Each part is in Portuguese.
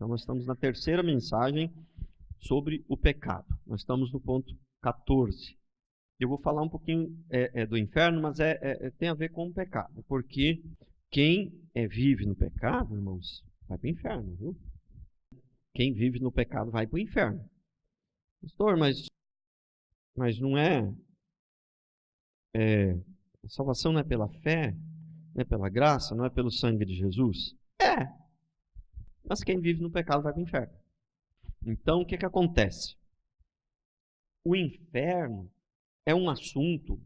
Então nós estamos na terceira mensagem sobre o pecado. Nós estamos no ponto 14. Eu vou falar um pouquinho do inferno, mas tem a ver com o pecado. Porque quem vive no pecado, irmãos, vai para o inferno, viu? Quem vive no pecado vai para o inferno. Pastor, mas não a salvação não é pela fé, não é pela graça, não é pelo sangue de Jesus? Mas quem vive no pecado vai para o inferno. Então, o que acontece? O inferno é um assunto,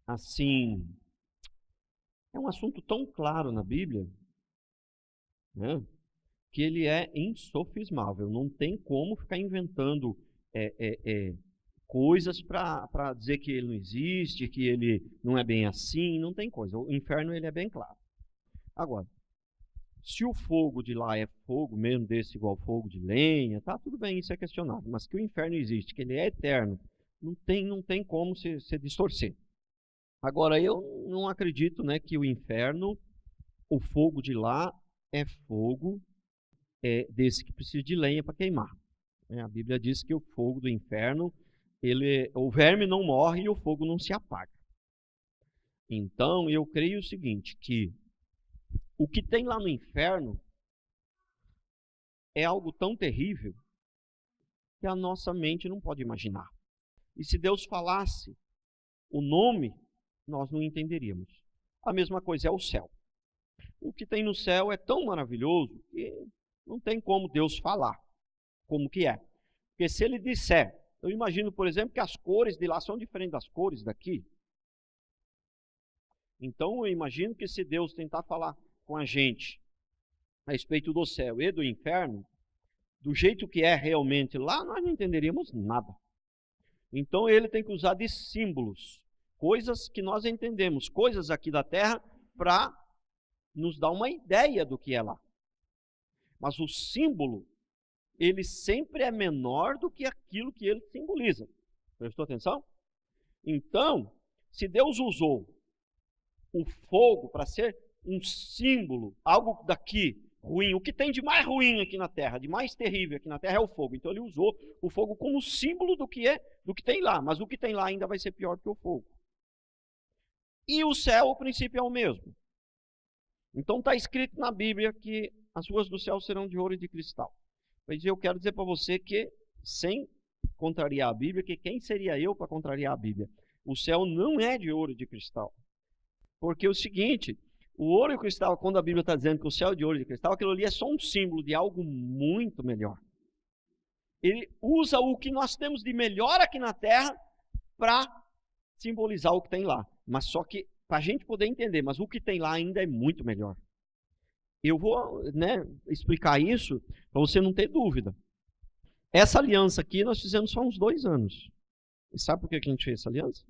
assim, é um assunto tão claro na Bíblia, né, que ele é insofismável. Não tem como ficar inventando coisas para dizer que ele não existe, que ele não é bem assim, não tem coisa. O inferno ele é bem claro. Agora, se o fogo de lá é fogo mesmo desse igual fogo de lenha, tá tudo bem, isso é questionável. Mas que o inferno existe, que ele é eterno, não tem como se distorcer. Agora, eu não acredito, né, que o inferno, o fogo de lá é fogo desse que precisa de lenha para queimar. A Bíblia diz que o fogo do inferno, o verme não morre e o fogo não se apaga. Então, eu creio o seguinte, que o que tem lá no inferno é algo tão terrível que a nossa mente não pode imaginar. E se Deus falasse o nome, nós não entenderíamos. A mesma coisa é o céu. O que tem no céu é tão maravilhoso que não tem como Deus falar como que é. Porque se ele disser, eu imagino, por exemplo, que as cores de lá são diferentes das cores daqui. Então eu imagino que se Deus tentar falar com a gente a respeito do céu e do inferno, do jeito que é realmente lá, nós não entenderíamos nada. Então ele tem que usar de símbolos, coisas que nós entendemos, coisas aqui da terra, para nos dar uma ideia do que é lá. Mas o símbolo, ele sempre é menor do que aquilo que ele simboliza. Prestou atenção? Então, se Deus usou o fogo para ser um símbolo, algo daqui ruim, o que tem de mais ruim aqui na terra, de mais terrível aqui na terra é o fogo. Então ele usou o fogo como símbolo do que tem lá, mas o que tem lá ainda vai ser pior que o fogo. E o céu, o princípio é o mesmo. Então está escrito na Bíblia que as ruas do céu serão de ouro e de cristal. Mas eu quero dizer para você que, sem contrariar a Bíblia, que quem seria eu para contrariar a Bíblia? O céu não é de ouro e de cristal. Porque é o seguinte, o ouro e o cristal, quando a Bíblia está dizendo que o céu é de ouro e de cristal, aquilo ali é só um símbolo de algo muito melhor. Ele usa o que nós temos de melhor aqui na terra para simbolizar o que tem lá. Mas só que, para a gente poder entender, mas o que tem lá ainda é muito melhor. Eu vou explicar isso para você não ter dúvida. Essa aliança aqui nós fizemos só uns 2 anos. E sabe por que a gente fez essa aliança?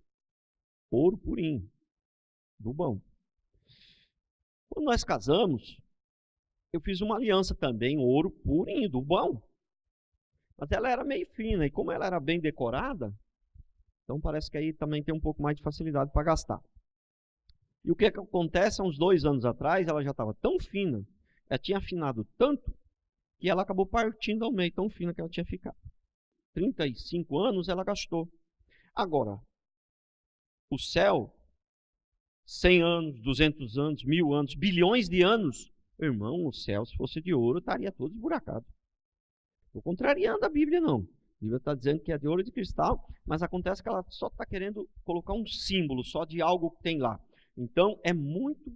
Ouro purinho, do bom. Quando nós casamos, eu fiz uma aliança também, ouro purinho, do bom. Mas ela era meio fina, e como ela era bem decorada, então parece que aí também tem um pouco mais de facilidade para gastar. E o que acontece, há uns 2 anos atrás, ela já estava tão fina, ela tinha afinado tanto, que ela acabou partindo ao meio, tão fina que ela tinha ficado. 35 anos ela gastou. Agora, o céu, 100 anos, 200 anos, 1000 anos, bilhões de anos, irmão, o céu, se fosse de ouro, estaria todo esburacado. Estou contrariando a Bíblia, não. A Bíblia está dizendo que é de ouro e de cristal, mas acontece que ela só está querendo colocar um símbolo só de algo que tem lá. Então, é muito,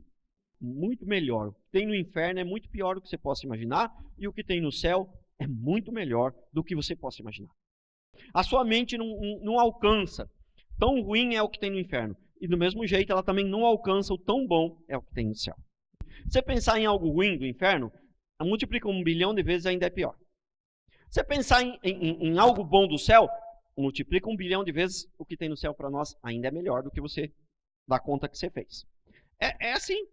muito melhor. O que tem no inferno é muito pior do que você possa imaginar, e o que tem no céu é muito melhor do que você possa imaginar. A sua mente não alcança. Tão ruim é o que tem no inferno. E do mesmo jeito, ela também não alcança o tão bom é o que tem no céu. Você pensar em algo ruim do inferno, multiplica 1 bilhão de vezes, ainda é pior. Você pensar em algo bom do céu, multiplica 1 bilhão de vezes, o que tem no céu para nós ainda é melhor do que você dá conta que você fez. É assim.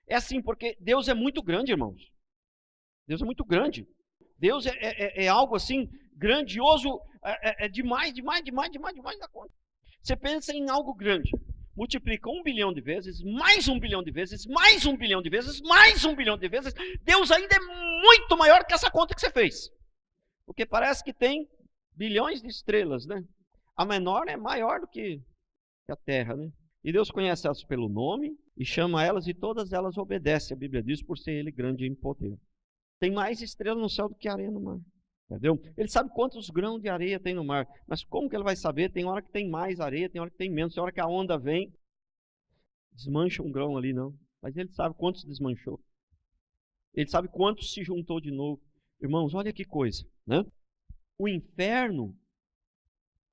É assim, porque Deus é muito grande, irmãos. Deus é muito grande. Deus é algo assim, grandioso, demais da conta. Você pensa em algo grande. multiplica 1 bilhão de vezes, mais 1 bilhão de vezes, mais 1 bilhão de vezes, mais 1 bilhão de vezes, Deus ainda é muito maior que essa conta que você fez. Porque parece que tem bilhões de estrelas, né? A menor é maior do que a Terra, né? E Deus conhece elas pelo nome e chama elas, e todas elas obedecem, a Bíblia diz, por ser Ele grande em poder. Tem mais estrelas no céu do que areia no mar. Entendeu? Ele sabe quantos grãos de areia tem no mar. Mas como que ele vai saber? Tem hora que tem mais areia, tem hora que tem menos. Tem hora que a onda vem, desmancha um grão ali, não. Mas ele sabe quantos desmanchou. Ele sabe quantos se juntou de novo. Irmãos, olha que coisa, né? O inferno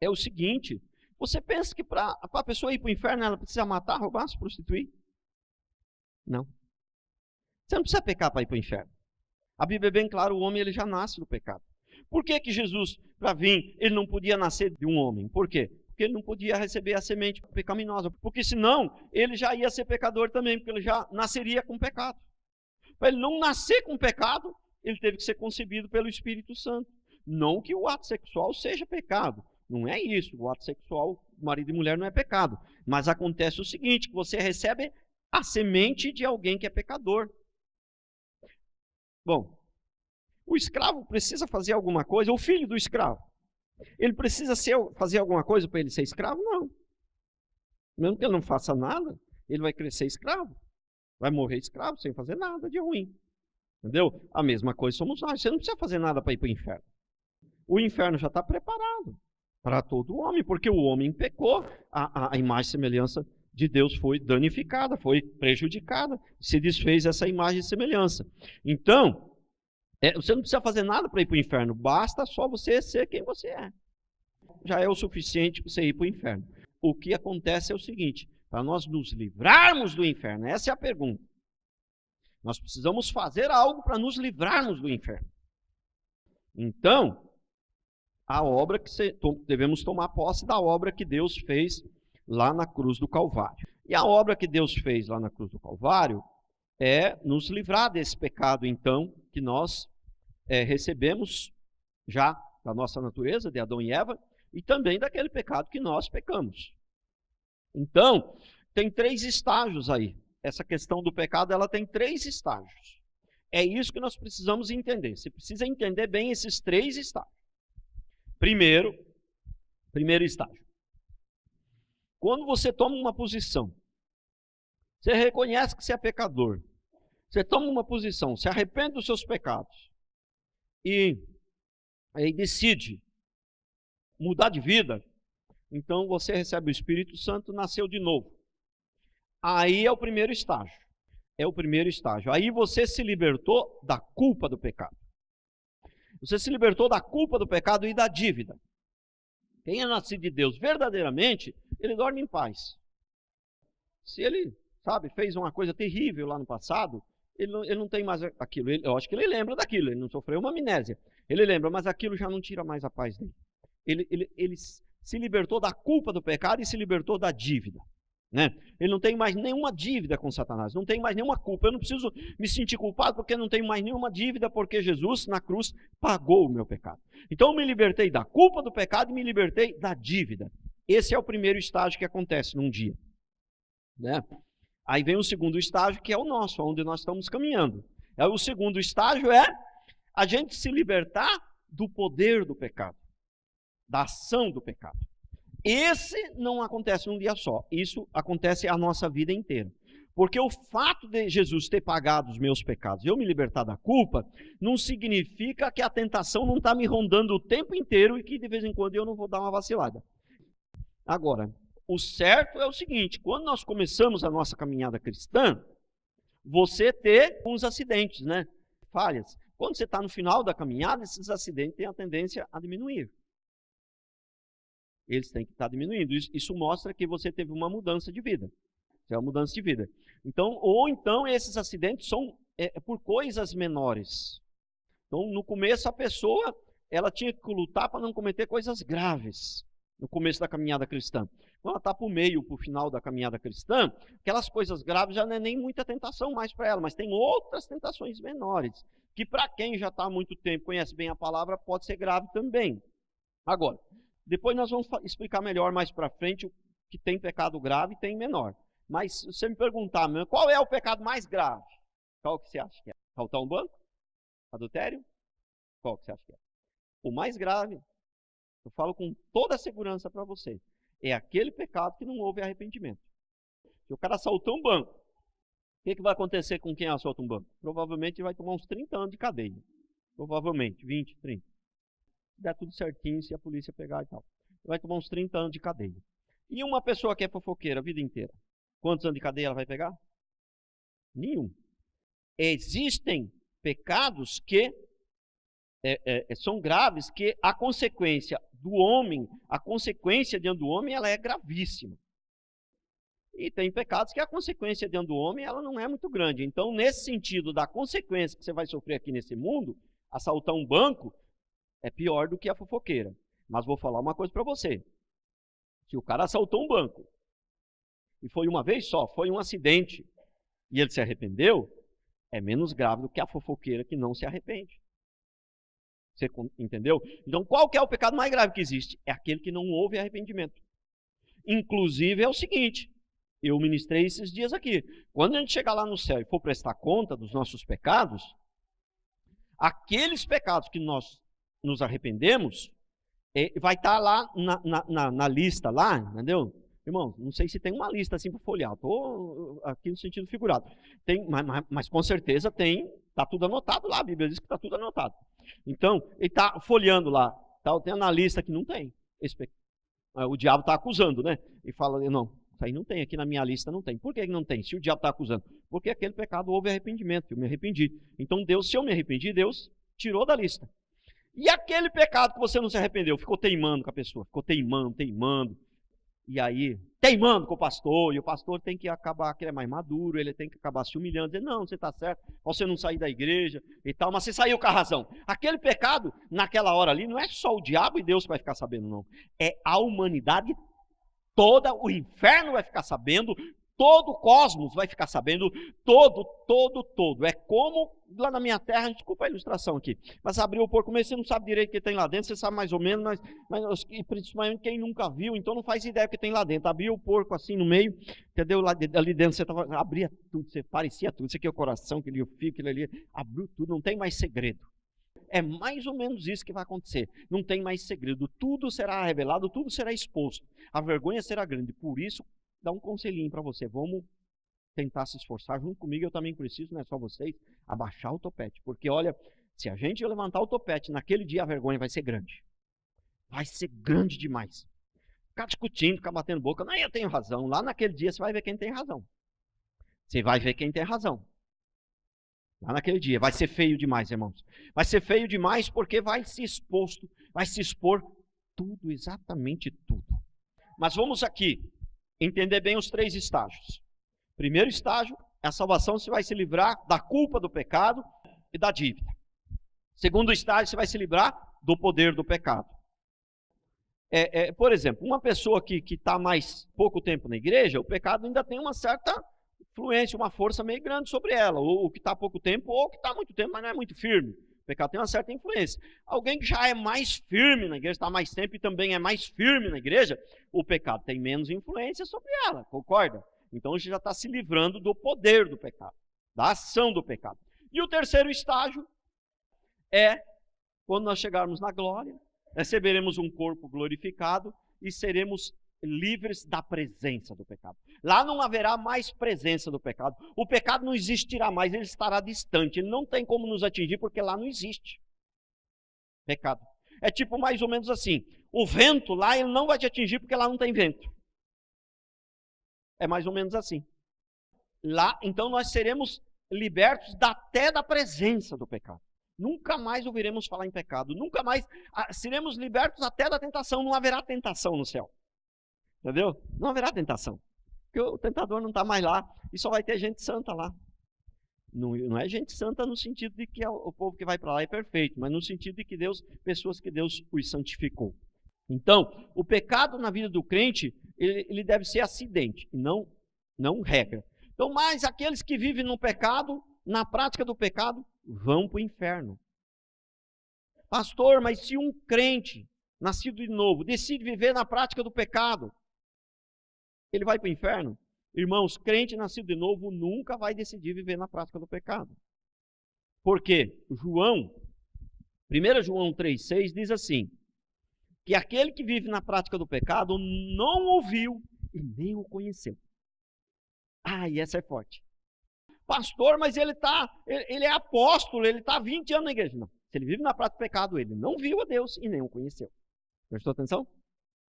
é o seguinte. Você pensa que para a pessoa ir para o inferno, ela precisa matar, roubar, se prostituir? Não. Você não precisa pecar para ir para o inferno. A Bíblia é bem clara, o homem ele já nasce do pecado. Por que que Jesus, para vir, ele não podia nascer de um homem? Por quê? Porque ele não podia receber a semente pecaminosa. Porque senão, ele já ia ser pecador também, porque ele já nasceria com pecado. Para ele não nascer com pecado, ele teve que ser concebido pelo Espírito Santo. Não que o ato sexual seja pecado. Não é isso. O ato sexual, marido e mulher, não é pecado. Mas acontece o seguinte, que você recebe a semente de alguém que é pecador. Bom, o escravo precisa fazer alguma coisa, o filho do escravo, ele precisa fazer alguma coisa para ele ser escravo? Não. Mesmo que ele não faça nada, ele vai crescer escravo. Vai morrer escravo sem fazer nada de ruim. Entendeu? A mesma coisa somos nós. Você não precisa fazer nada para ir para o inferno. O inferno já está preparado para todo homem, porque o homem pecou, a imagem e semelhança de Deus foi danificada, foi prejudicada, se desfez essa imagem e semelhança. Então, você não precisa fazer nada para ir para o inferno, basta só você ser quem você é. Já é o suficiente para você ir para o inferno. O que acontece é o seguinte, para nós nos livrarmos do inferno, essa é a pergunta. Nós precisamos fazer algo para nos livrarmos do inferno. Então, a obra que devemos tomar posse da obra que Deus fez lá na cruz do Calvário. E a obra que Deus fez lá na cruz do Calvário é nos livrar desse pecado, então, que nós recebemos já da nossa natureza, de Adão e Eva, e também daquele pecado que nós pecamos. Então, tem 3 estágios aí. Essa questão do pecado, ela tem 3 estágios. É isso que nós precisamos entender. Você precisa entender bem esses 3 estágios. Primeiro estágio. Quando você toma uma posição, você reconhece que você é pecador, você toma uma posição, se arrepende dos seus pecados e decide mudar de vida, então você recebe o Espírito Santo, nasceu de novo. Aí é o primeiro estágio. É o primeiro estágio. Aí você se libertou da culpa do pecado. Você se libertou da culpa do pecado e da dívida. Quem é nascido de Deus verdadeiramente, ele dorme em paz. Se ele, fez uma coisa terrível lá no passado, ele não tem mais aquilo. Eu acho que ele lembra daquilo, ele não sofreu uma amnésia. Ele lembra, mas aquilo já não tira mais a paz dele. Ele se libertou da culpa do pecado e se libertou da dívida. Né? Ele não tem mais nenhuma dívida com Satanás, não tem mais nenhuma culpa. Eu não preciso me sentir culpado porque não tenho mais nenhuma dívida, porque Jesus na cruz pagou o meu pecado. Então eu me libertei da culpa do pecado e me libertei da dívida. Esse é o primeiro estágio que acontece num dia. Né? Aí vem o segundo estágio, que é o nosso, onde nós estamos caminhando. O segundo estágio é a gente se libertar do poder do pecado, da ação do pecado. Esse não acontece num dia só, isso acontece a nossa vida inteira. Porque o fato de Jesus ter pagado os meus pecados e eu me libertar da culpa, não significa que a tentação não está me rondando o tempo inteiro e que de vez em quando eu não vou dar uma vacilada. Agora, o certo é o seguinte, quando nós começamos a nossa caminhada cristã, você ter uns acidentes, né? Falhas. Quando você está no final da caminhada, esses acidentes têm a tendência a diminuir. Eles têm que estar diminuindo. Isso mostra que você teve uma mudança de vida. É uma mudança de vida. Então, ou então esses acidentes são por coisas menores. Então, no começo a pessoa, ela tinha que lutar para não cometer coisas graves. No começo da caminhada cristã. Quando ela está para o meio, para o final da caminhada cristã, aquelas coisas graves já não é nem muita tentação mais para ela, mas tem outras tentações menores, que para quem já está há muito tempo, conhece bem a palavra, pode ser grave também. Agora, depois nós vamos explicar melhor mais para frente que tem pecado grave e tem menor. Mas se você me perguntar, qual é o pecado mais grave? Qual que você acha que é? Assaltar um banco? Adultério? Qual que você acha que é? O mais grave, eu falo com toda a segurança para você, é aquele pecado que não houve arrependimento. Se o cara assaltou um banco, o que vai acontecer com quem assalta um banco? Provavelmente vai tomar uns 30 anos de cadeia. Provavelmente, 20, 30. Se der tudo certinho, se a polícia pegar e tal. Vai tomar uns 30 anos de cadeia. E uma pessoa que é fofoqueira a vida inteira, quantos anos de cadeia ela vai pegar? Nenhum. Existem pecados que são graves, que a consequência do homem, a consequência diante do homem, ela é gravíssima. E tem pecados que a consequência diante do homem, ela não é muito grande. Então, nesse sentido da consequência que você vai sofrer aqui nesse mundo, assaltar um banco é pior do que a fofoqueira. Mas vou falar uma coisa para você. Se o cara assaltou um banco, e foi uma vez só, foi um acidente, e ele se arrependeu, é menos grave do que a fofoqueira que não se arrepende. Você entendeu? Então, qual que é o pecado mais grave que existe? É aquele que não houve arrependimento. Inclusive, é o seguinte, eu ministrei esses dias aqui. Quando a gente chegar lá no céu e for prestar conta dos nossos pecados, aqueles pecados que nós nos arrependemos, vai estar lá na lista, lá, entendeu? Irmão, não sei se tem uma lista assim para folhear, estou aqui no sentido figurado. Tem, mas com certeza tem, está tudo anotado lá, a Bíblia diz que está tudo anotado. Então, ele está folheando lá, tem na lista que não tem. O diabo está acusando, né? E fala, não, isso aí não tem, aqui na minha lista não tem. Por que não tem? Se o diabo está acusando? Porque aquele pecado houve arrependimento, eu me arrependi. Então Deus, se eu me arrependi, Deus tirou da lista. E aquele pecado que você não se arrependeu, ficou teimando com a pessoa, ficou teimando. E aí, teimando com o pastor, e o pastor tem que acabar, que ele é mais maduro, ele tem que acabar se humilhando, dizer, não, você está certo, você não sair da igreja e tal, mas você saiu com a razão. Aquele pecado, naquela hora ali, não é só o diabo e Deus que vai ficar sabendo, não. É a humanidade toda, o inferno vai ficar sabendo, todo o cosmos vai ficar sabendo, todo. É como, lá na minha terra, desculpa a ilustração aqui, mas abriu o porco, mas você não sabe direito o que tem lá dentro, você sabe mais ou menos, mas principalmente quem nunca viu, então não faz ideia do que tem lá dentro. Abriu o porco assim no meio, entendeu? Ali dentro você abria tudo, você parecia tudo, isso aqui é o coração, aquele é o fio, aquele ali, abriu tudo, não tem mais segredo. É mais ou menos isso que vai acontecer. Não tem mais segredo, tudo será revelado, tudo será exposto. A vergonha será grande, por isso, dá um conselhinho para você, vamos tentar se esforçar junto comigo, eu também preciso, não é só vocês, abaixar o topete, porque olha, se a gente levantar o topete, naquele dia a vergonha vai ser grande demais, ficar discutindo, ficar batendo boca, não, eu tenho razão, lá naquele dia você vai ver quem tem razão, lá naquele dia, vai ser feio demais, irmãos, vai ser feio demais porque vai se expor tudo, exatamente tudo. Mas vamos aqui entender bem os 3 estágios. Primeiro estágio, a salvação, você vai se livrar da culpa do pecado e da dívida. Segundo estágio, você vai se livrar do poder do pecado. Por exemplo, uma pessoa que está mais pouco tempo na igreja, o pecado ainda tem uma certa influência, uma força meio grande sobre ela, ou que está há pouco tempo, ou que está há muito tempo, mas não é muito firme. O pecado tem uma certa influência. Alguém que já é mais firme na igreja, está há mais tempo e também é mais firme na igreja, o pecado tem menos influência sobre ela, concorda? Então, você já está se livrando do poder do pecado, da ação do pecado. E o terceiro estágio é, quando nós chegarmos na glória, receberemos um corpo glorificado e seremos livres da presença do pecado. Lá não haverá mais presença do pecado. O pecado não existirá mais, ele estará distante. Ele não tem como nos atingir, porque lá não existe pecado. É tipo mais ou menos assim, o vento lá, ele não vai te atingir, porque lá não tem vento. É mais ou menos assim. Lá, então, nós seremos libertos até da presença do pecado. Nunca mais ouviremos falar em pecado. Nunca mais seremos libertos até da tentação. Não haverá tentação no céu. Entendeu? Não haverá tentação. Porque o tentador não está mais lá. E só vai ter gente santa lá. Não é gente santa no sentido de que o povo que vai para lá é perfeito. Mas no sentido de que pessoas que Deus os santificou. Então, o pecado na vida do crente, ele deve ser acidente, e não regra. Então, mas aqueles que vivem no pecado, na prática do pecado, vão para o inferno. Pastor, mas se um crente, nascido de novo, decide viver na prática do pecado, Ele vai para o inferno? Irmãos, crente nascido de novo nunca vai decidir viver na prática do pecado. Por quê? 1 João 3,6 diz assim, que aquele que vive na prática do pecado não ouviu e nem o conheceu. E essa é forte. Pastor, mas ele é apóstolo, ele está há 20 anos na igreja. Não, se ele vive na prática do pecado, ele não viu a Deus e nem o conheceu. Prestou atenção?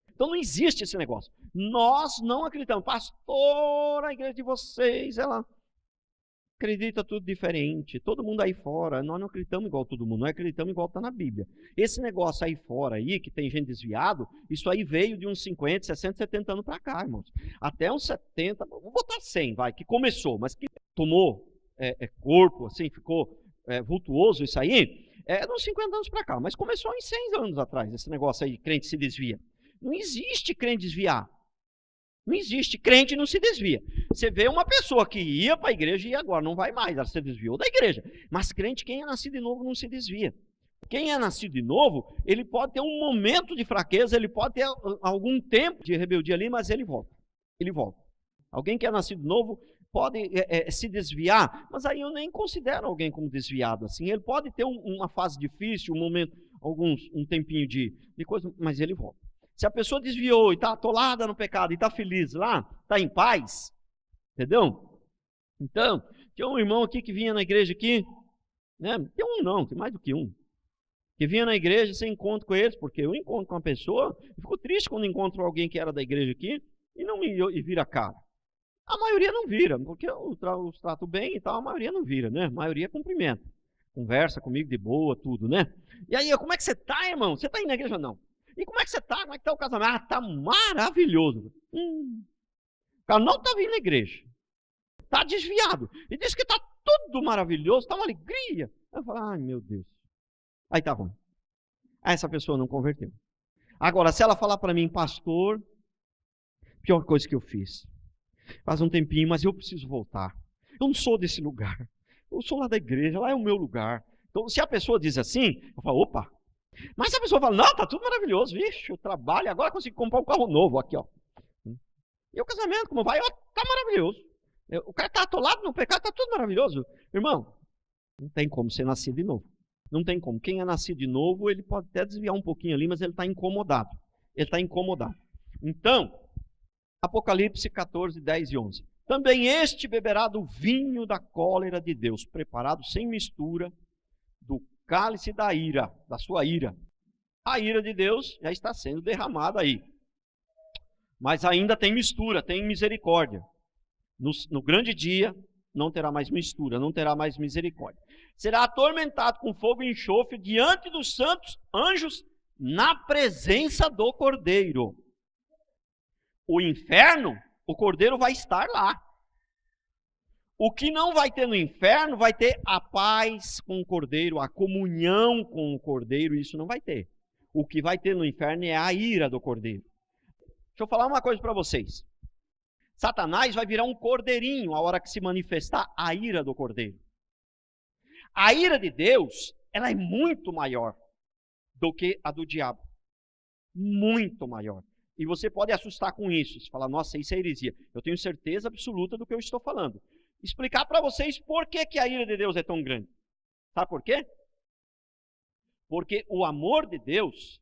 Então não existe esse negócio. Nós não acreditamos. Pastor, a igreja de vocês, ela acredita tudo diferente. Todo mundo aí fora, nós não acreditamos igual todo mundo, nós acreditamos igual está na Bíblia. Esse negócio aí fora, aí, que tem gente desviado, isso aí veio de uns 50, 60, 70 anos para cá, irmãos. Até uns 70, vou botar 100, vai, que começou, mas que tomou corpo, assim, ficou vultuoso isso aí, de uns 50 anos para cá. Mas começou em 100 anos atrás, esse negócio aí, crente se desvia. Não existe crente desviar. Não existe, crente não se desvia. Você vê uma pessoa que ia para a igreja e agora não vai mais, ela se desviou da igreja. Mas crente, quem é nascido de novo, não se desvia. Quem é nascido de novo, ele pode ter um momento de fraqueza, ele pode ter algum tempo de rebeldia ali, mas ele volta. Ele volta. Alguém que é nascido de novo pode se desviar, mas aí eu nem considero alguém como desviado assim. Ele pode ter uma fase difícil, um momento, um tempinho de coisa, mas ele volta. Se a pessoa desviou e está atolada no pecado e está feliz lá, está em paz, entendeu? Então, tinha um irmão aqui que vinha na igreja aqui, né? Tem um não, tem mais do que um, que vinha na igreja sem encontro com eles, porque eu encontro com uma pessoa, eu fico triste quando encontro alguém que era da igreja aqui e vira a cara. A maioria não vira, porque eu os trato bem e tal, a maioria não vira, né? A maioria cumprimenta, conversa comigo de boa, tudo, né? E aí, como é que você está, irmão? Você está indo na igreja? Não. E como é que você está? Como é que está o casamento? Está maravilhoso. O cara não está vindo na igreja. Está desviado. E diz que está tudo maravilhoso, está uma alegria. Aí eu falo, meu Deus. Aí está ruim. Aí essa pessoa não converteu. Agora, se ela falar para mim, pastor, pior coisa que eu fiz. Faz um tempinho, mas eu preciso voltar. Eu não sou desse lugar. Eu sou lá da igreja, lá é o meu lugar. Então, se a pessoa diz assim, eu falo, opa. Mas se a pessoa fala, não, está tudo maravilhoso, vixe, eu trabalho, agora consigo comprar um carro novo aqui, ó. E o casamento, como vai? Está maravilhoso. O cara está atolado no pecado, está tudo maravilhoso. Irmão, não tem como ser nascido de novo. Não tem como. Quem é nascido de novo, ele pode até desviar um pouquinho ali, mas ele está incomodado. Ele está incomodado. Então, Apocalipse 14, 10 e 11. Também este beberá do vinho da cólera de Deus, preparado sem mistura, do cálice da ira, da sua ira. A ira de Deus já está sendo derramada aí. Mas ainda tem mistura, tem misericórdia. No grande dia não terá mais mistura, não terá mais misericórdia. Será atormentado com fogo e enxofre diante dos santos anjos na presença do Cordeiro. O inferno, o Cordeiro vai estar lá. O que não vai ter no inferno vai ter a paz com o Cordeiro, a comunhão com o Cordeiro, isso não vai ter. O que vai ter no inferno é a ira do Cordeiro. Deixa eu falar uma coisa para vocês. Satanás vai virar um cordeirinho a hora que se manifestar a ira do Cordeiro. A ira de Deus, ela é muito maior do que a do diabo. Muito maior. E você pode assustar com isso. Você fala, nossa, isso é heresia. Eu tenho certeza absoluta do que eu estou falando. Explicar para vocês por que a ira de Deus é tão grande. Sabe por quê? Porque o amor de Deus,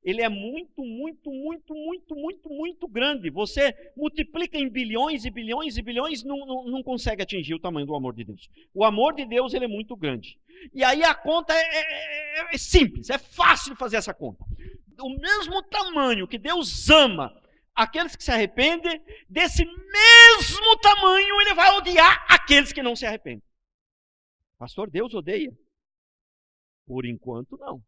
ele é muito, muito, muito, muito, muito, muito grande. Você multiplica em bilhões e bilhões e bilhões, não consegue atingir o tamanho do amor de Deus. O amor de Deus, ele é muito grande. E aí a conta é simples, é fácil de fazer essa conta. O mesmo tamanho que Deus ama aqueles que se arrependem, desse mesmo tamanho ele vai odiar aqueles que não se arrependem. Pastor, Deus odeia? Por enquanto não.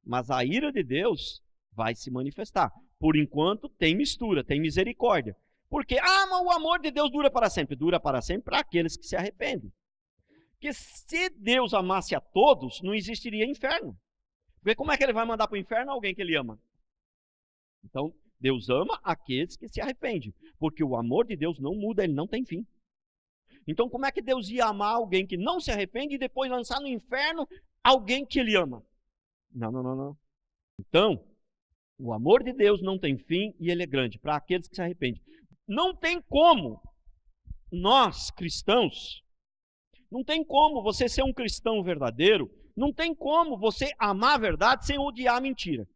Mas a ira de Deus vai se manifestar. Por enquanto tem mistura, tem misericórdia. Porque, mas o amor de Deus dura para sempre. Dura para sempre para aqueles que se arrependem. Porque se Deus amasse a todos, não existiria inferno. Porque como é que ele vai mandar para o inferno alguém que ele ama? Então, Deus ama aqueles que se arrependem, porque o amor de Deus não muda, ele não tem fim. Então, como é que Deus ia amar alguém que não se arrepende e depois lançar no inferno alguém que ele ama? Não. Então, o amor de Deus não tem fim e ele é grande para aqueles que se arrependem. não tem como nós, cristãos, não tem como você ser um cristão verdadeiro, não tem como você amar a verdade sem odiar a mentira.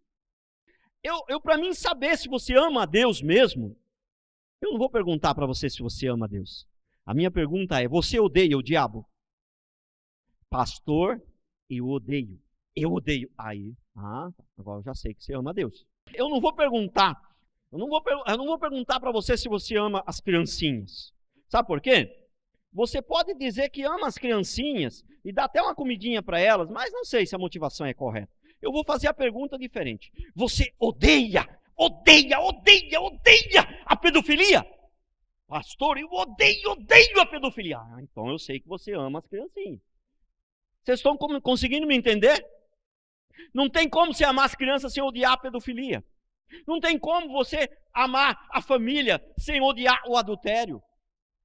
Para mim saber se você ama a Deus mesmo, eu não vou perguntar para você se você ama a Deus. A minha pergunta é, você odeia o diabo? Pastor, eu odeio. Eu odeio. Aí, agora eu já sei que você ama a Deus. Eu não vou perguntar para você se você ama as criancinhas. Sabe por quê? Você pode dizer que ama as criancinhas e dá até uma comidinha para elas, mas não sei se a motivação é correta. Eu vou fazer a pergunta diferente. Você odeia a pedofilia? Pastor, eu odeio a pedofilia. Então eu sei que você ama as criancinhas. Vocês estão conseguindo me entender? Não tem como você amar as crianças sem odiar a pedofilia. Não tem como você amar a família sem odiar o adultério.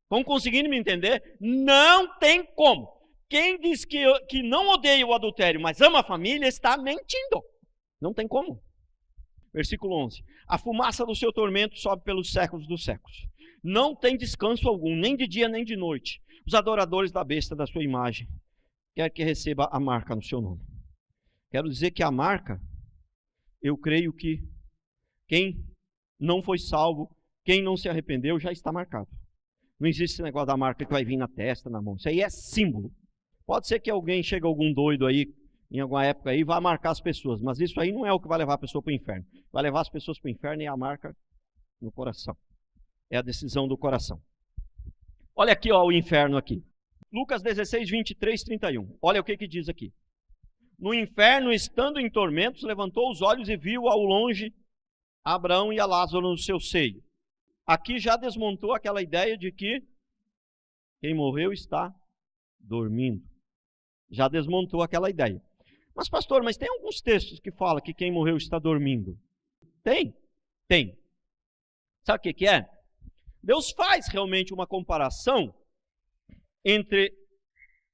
Estão conseguindo me entender? Não tem como. Quem diz que não odeia o adultério, mas ama a família, está mentindo. Não tem como. Versículo 11. A fumaça do seu tormento sobe pelos séculos dos séculos. Não tem descanso algum, nem de dia nem de noite. Os adoradores da besta da sua imagem quer que receba a marca no seu nome. Quero dizer que a marca, eu creio que quem não foi salvo, quem não se arrependeu, já está marcado. Não existe esse negócio da marca que vai vir na testa, na mão. Isso aí é símbolo. Pode ser que chegue algum doido aí, em alguma época aí, vá marcar as pessoas. Mas isso aí não é o que vai levar a pessoa para o inferno. Vai levar as pessoas para o inferno e a marca no coração. É a decisão do coração. Olha aqui, ó, o inferno aqui. Lucas 16, 23, 31. Olha o que diz aqui. No inferno, estando em tormentos, levantou os olhos e viu ao longe Abraão e a Lázaro no seu seio. Aqui já desmontou aquela ideia de que quem morreu está dormindo. Já desmontou aquela ideia. Mas pastor, mas tem alguns textos que falam que quem morreu está dormindo. Tem. Sabe o que é? Deus faz realmente uma comparação entre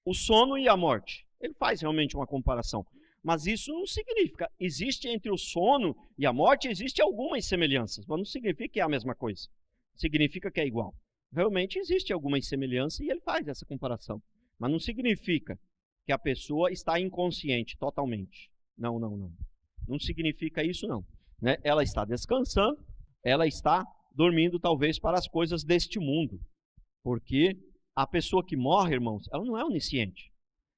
o sono e a morte. Ele faz realmente uma comparação. Mas isso não significa, existe entre o sono e a morte, existe algumas semelhanças, mas não significa que é a mesma coisa. Significa que é igual. Realmente existe algumas semelhanças e ele faz essa comparação. Mas não significa que a pessoa está inconsciente totalmente. Não. Não significa isso não. Né? Ela está descansando, ela está dormindo talvez para as coisas deste mundo. Porque a pessoa que morre, irmãos, ela não é onisciente.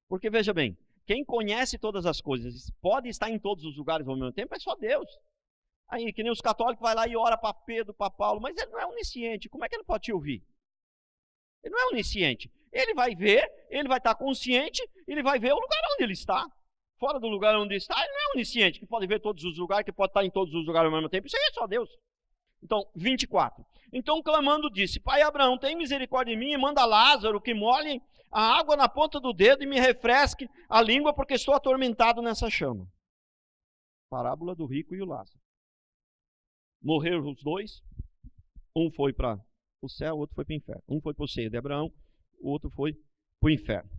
Porque veja bem, quem conhece todas as coisas, pode estar em todos os lugares ao mesmo tempo, é só Deus. Aí, que nem os católicos vai lá e ora para Pedro, para Paulo, mas ele não é onisciente, como é que ele pode te ouvir? Ele não é onisciente. Ele vai ver, ele vai estar consciente, ele vai ver o lugar onde ele está. Fora do lugar onde está, ele não é onisciente, que pode ver todos os lugares, que pode estar em todos os lugares ao mesmo tempo. Isso aí é só Deus. Então, 24. Então, clamando, disse: Pai Abraão, tem misericórdia de mim e manda Lázaro que molhe a água na ponta do dedo e me refresque a língua, porque estou atormentado nessa chama. Parábola do rico e o Lázaro. Morreram os dois. Um foi para o céu, o outro foi para o inferno. Um foi para o seio de Abraão, o outro foi para o inferno.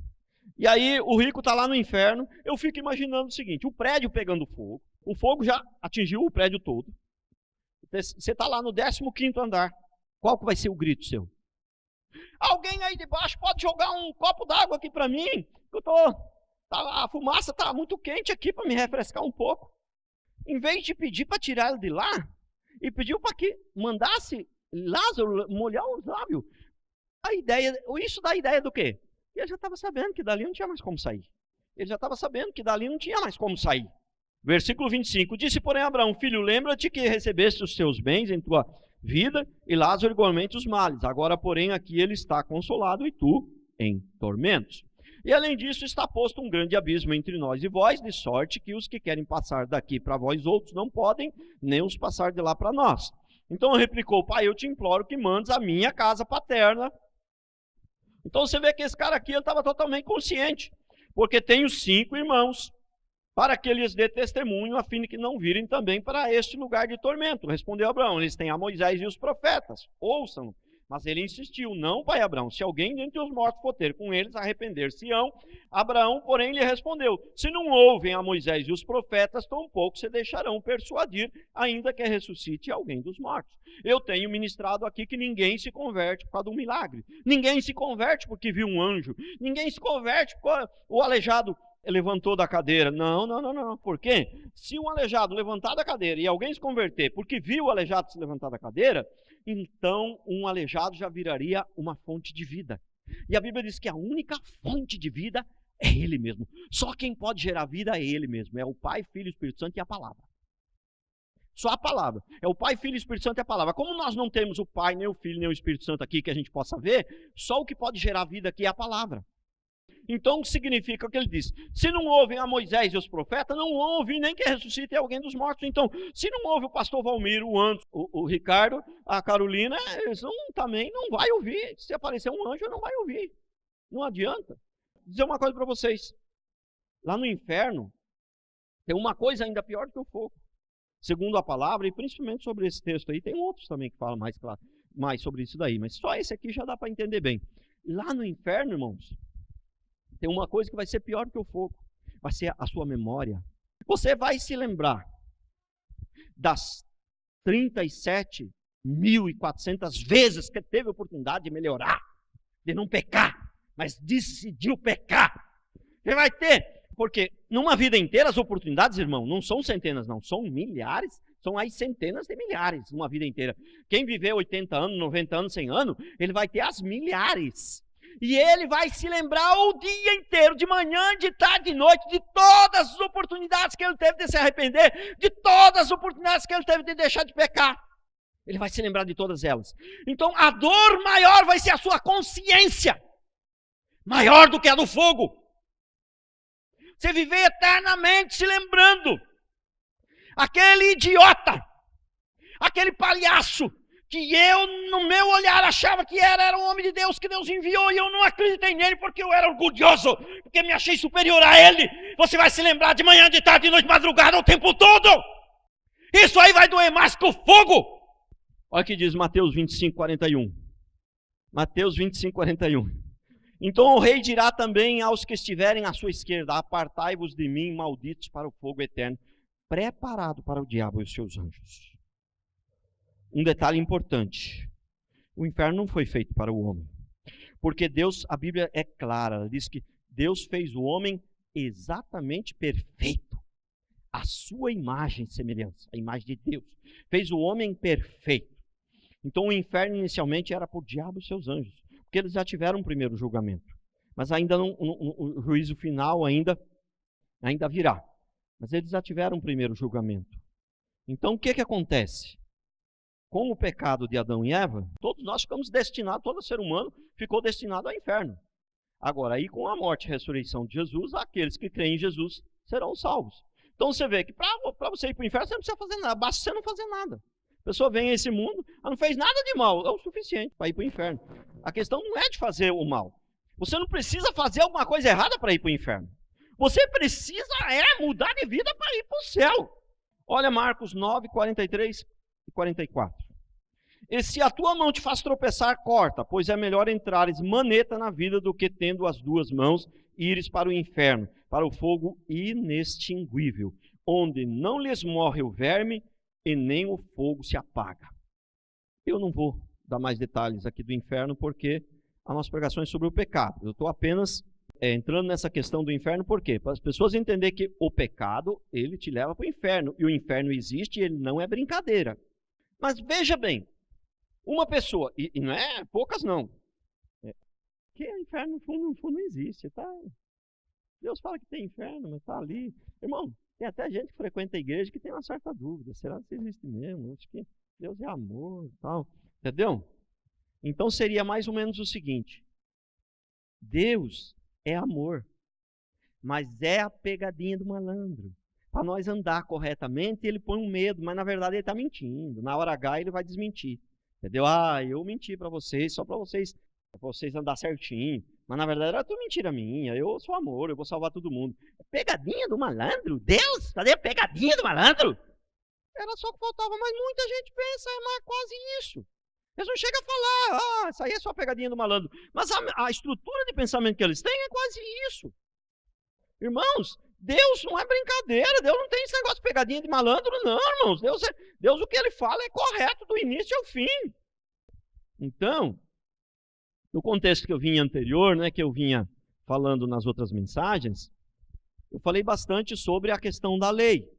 E aí o rico está lá no inferno. Eu fico imaginando o seguinte: o prédio pegando fogo. O fogo já atingiu o prédio todo. Você está lá no 15º andar. Qual que vai ser o grito seu? Alguém aí de baixo pode jogar um copo d'água aqui para mim? A fumaça está muito quente aqui para me refrescar um pouco. Em vez de pedir para tirar ele de lá, e pediu para que mandasse Lázaro molhar os lábios. Isso dá a ideia do quê? Ele já estava sabendo que dali não tinha mais como sair. Versículo 25. Disse, porém, Abraão: filho, lembra-te que recebeste os teus bens em tua vida, e Lázaro igualmente os males. Agora, porém, aqui ele está consolado e tu em tormentos. E além disso, está posto um grande abismo entre nós e vós, de sorte que os que querem passar daqui para vós outros não podem, nem os passar de lá para nós. Então replicou: pai, eu te imploro que mandes a minha casa paterna. Então você vê que esse cara aqui estava totalmente consciente, porque tenho 5 irmãos, para que lhes dê testemunho, a fim de que não virem também para este lugar de tormento. Respondeu Abraão: eles têm a Moisés e os profetas, ouçam. Mas ele insistiu: não, pai Abraão, se alguém dentre os mortos for ter com eles, arrepender-se-ão. Abraão, porém, lhe respondeu: se não ouvem a Moisés e os profetas, tampouco se deixarão persuadir, ainda que ressuscite alguém dos mortos. Eu tenho ministrado aqui que ninguém se converte por causa de um milagre. Ninguém se converte porque viu um anjo. Ninguém se converte porque o aleijado levantou da cadeira. Não. Por quê? Se um aleijado levantar da cadeira e alguém se converter porque viu o aleijado se levantar da cadeira, então um aleijado já viraria uma fonte de vida. E a Bíblia diz que a única fonte de vida é Ele mesmo. Só quem pode gerar vida é Ele mesmo. É o Pai, Filho e Espírito Santo e a palavra. Só a palavra. É o Pai, Filho e Espírito Santo e a palavra. Como nós não temos o Pai, nem o Filho, nem o Espírito Santo aqui que a gente possa ver, só o que pode gerar vida aqui é a palavra. Então, o que significa o que ele diz? Se não ouvem a Moisés e os profetas, não ouvem nem que ressuscite alguém dos mortos. Então, se não ouve o pastor Valmiro, o Anderson, o Ricardo, a Carolina, eles também não vai ouvir. Se aparecer um anjo, não vai ouvir. Não adianta. Vou dizer uma coisa para vocês. Lá no inferno, tem uma coisa ainda pior do que o fogo. Segundo a palavra, e principalmente sobre esse texto aí, tem outros também que falam mais, claro, mais sobre isso daí. Mas só esse aqui já dá para entender bem. Lá no inferno, irmãos, tem uma coisa que vai ser pior que o fogo. Vai ser a sua memória. Você vai se lembrar das 37.400 vezes que teve a oportunidade de melhorar, de não pecar, mas decidiu pecar. Você vai ter, porque numa vida inteira as oportunidades, irmão, não são centenas não, são milhares, são aí centenas de milhares numa vida inteira. Quem viver 80 anos, 90 anos, 100 anos, ele vai ter as milhares. E ele vai se lembrar o dia inteiro, de manhã, de tarde, de noite, de todas as oportunidades que ele teve de se arrepender, de todas as oportunidades que ele teve de deixar de pecar. Ele vai se lembrar de todas elas. Então, a dor maior vai ser a sua consciência, maior do que a do fogo. Você viver eternamente se lembrando. Aquele idiota, aquele palhaço, que eu, no meu olhar, achava que era um homem de Deus, que Deus enviou, e eu não acreditei nele porque eu era orgulhoso, porque me achei superior a ele. Você vai se lembrar de manhã, de tarde, de noite, de madrugada, o tempo todo. Isso aí vai doer mais que o fogo. Olha o que diz Mateus 25:41. Mateus 25:41. Então o rei dirá também aos que estiverem à sua esquerda: apartai-vos de mim, malditos, para o fogo eterno, preparado para o diabo e os seus anjos. Um detalhe importante: o inferno não foi feito para o homem, porque Deus, a Bíblia é clara, ela diz que Deus fez o homem exatamente perfeito, a sua imagem e semelhança, a imagem de Deus, fez o homem perfeito. Então o inferno inicialmente era para o diabo e os seus anjos, porque eles já tiveram um primeiro julgamento, mas ainda não, o juízo final ainda virá, mas eles já tiveram um primeiro julgamento. Então o que acontece? Com o pecado de Adão e Eva, todos nós ficamos destinados, todo ser humano ficou destinado ao inferno. Agora, aí com a morte e ressurreição de Jesus, aqueles que creem em Jesus serão salvos. Então você vê que para você ir para o inferno, você não precisa fazer nada, basta você não fazer nada. A pessoa vem a esse mundo, ela não fez nada de mal, é o suficiente para ir para o inferno. A questão não é de fazer o mal. Você não precisa fazer alguma coisa errada para ir para o inferno. Você precisa mudar de vida para ir para o céu. Olha Marcos 9, 43 e 44. E se a tua mão te faz tropeçar, corta, pois é melhor entrares maneta na vida do que, tendo as duas mãos, ires para o inferno, para o fogo inextinguível, onde não lhes morre o verme e nem o fogo se apaga. Eu não vou dar mais detalhes aqui do inferno, porque a nossa pregação é sobre o pecado. Eu estou apenas entrando nessa questão do inferno, por quê? Para as pessoas entenderem que o pecado, ele te leva para o inferno, e o inferno existe e ele não é brincadeira. Mas veja bem, uma pessoa, e não é poucas não, que o inferno no fundo não existe, tá? Deus fala que tem inferno, mas está ali. Irmão, tem até gente que frequenta a igreja que tem uma certa dúvida, será que existe mesmo? Acho que Deus é amor e tal, entendeu? Então seria mais ou menos o seguinte: Deus é amor, mas é a pegadinha do malandro. Para nós andar corretamente, ele põe um medo, mas na verdade ele está mentindo. Na hora H ele vai desmentir. Entendeu? Eu menti para vocês, só para vocês andar certinho. Mas na verdade era tudo mentira minha. Eu sou amor, eu vou salvar todo mundo. Pegadinha do malandro? Deus, cadê a pegadinha do malandro? Era só que faltava, mas muita gente pensa, é mais quase isso. Eles não chegam a falar, isso aí é só pegadinha do malandro. Mas a estrutura de pensamento que eles têm é quase isso. Irmãos, Deus não é brincadeira, Deus não tem esse negócio de pegadinha de malandro, não, irmãos. Deus o que ele fala é correto do início ao fim. Então, no contexto que eu vinha anterior, né, que eu vinha falando nas outras mensagens, eu falei bastante sobre a questão da lei,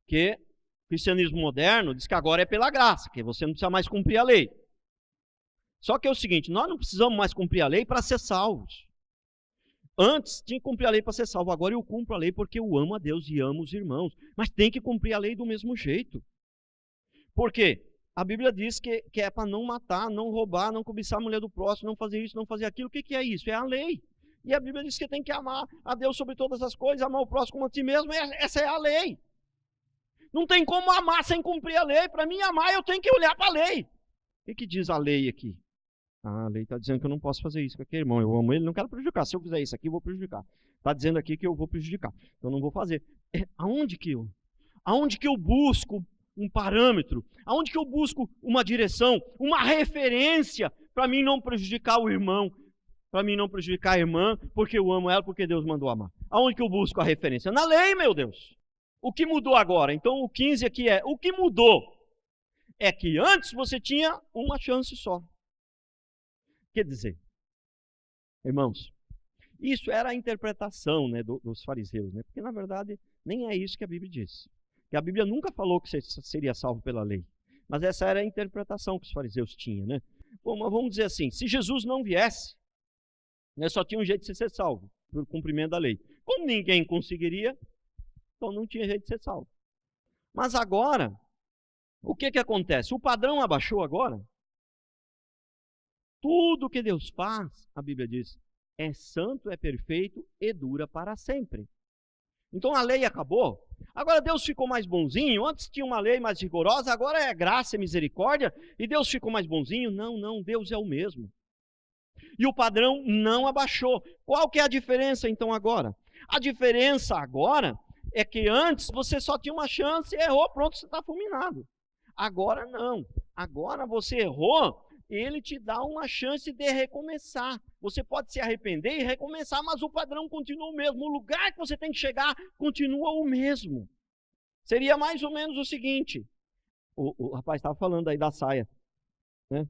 que o cristianismo moderno diz que agora é pela graça, que você não precisa mais cumprir a lei. Só que é o seguinte, nós não precisamos mais cumprir a lei para ser salvos. Antes tinha que cumprir a lei para ser salvo, agora eu cumpro a lei porque eu amo a Deus e amo os irmãos. Mas tem que cumprir a lei do mesmo jeito. Por quê? A Bíblia diz que é para não matar, não roubar, não cobiçar a mulher do próximo, não fazer isso, não fazer aquilo. O que é isso? É a lei. E a Bíblia diz que tem que amar a Deus sobre todas as coisas, amar o próximo como a ti mesmo. Essa é a lei. Não tem como amar sem cumprir a lei. Para mim amar, eu tenho que olhar para a lei. O que diz a lei aqui? A lei está dizendo que eu não posso fazer isso com aquele irmão. Eu amo ele, não quero prejudicar. Se eu fizer isso aqui, eu vou prejudicar. Está dizendo aqui que eu vou prejudicar. Então, eu não vou fazer. Aonde que eu busco um parâmetro? Aonde que eu busco uma direção, uma referência para mim não prejudicar o irmão, para mim não prejudicar a irmã, porque eu amo ela, porque Deus mandou amar? Aonde que eu busco a referência? Na lei, meu Deus. O que mudou agora? Então, o 15 aqui é, o que mudou é que antes você tinha uma chance só. Quer dizer, irmãos, isso era a interpretação, né, dos fariseus, né? Porque na verdade nem é isso que a Bíblia diz. Que a Bíblia nunca falou que você seria salvo pela lei, mas essa era a interpretação que os fariseus tinham, né? Bom, mas vamos dizer assim, se Jesus não viesse, né, só tinha um jeito de você ser salvo, por cumprimento da lei. Como ninguém conseguiria, então não tinha jeito de ser salvo. Mas agora, o que acontece? O padrão abaixou agora. Tudo que Deus faz, a Bíblia diz, é santo, é perfeito e dura para sempre. Então a lei acabou. Agora Deus ficou mais bonzinho. Antes tinha uma lei mais rigorosa, agora é graça e misericórdia. E Deus ficou mais bonzinho? Não, Deus é o mesmo. E o padrão não abaixou. Qual que é a diferença então agora? A diferença agora é que antes você só tinha uma chance e errou, pronto, você está fulminado. Agora não. Agora você errou, ele te dá uma chance de recomeçar. Você pode se arrepender e recomeçar, mas o padrão continua o mesmo. O lugar que você tem que chegar continua o mesmo. Seria mais ou menos o seguinte. O rapaz estava falando aí da saia, né?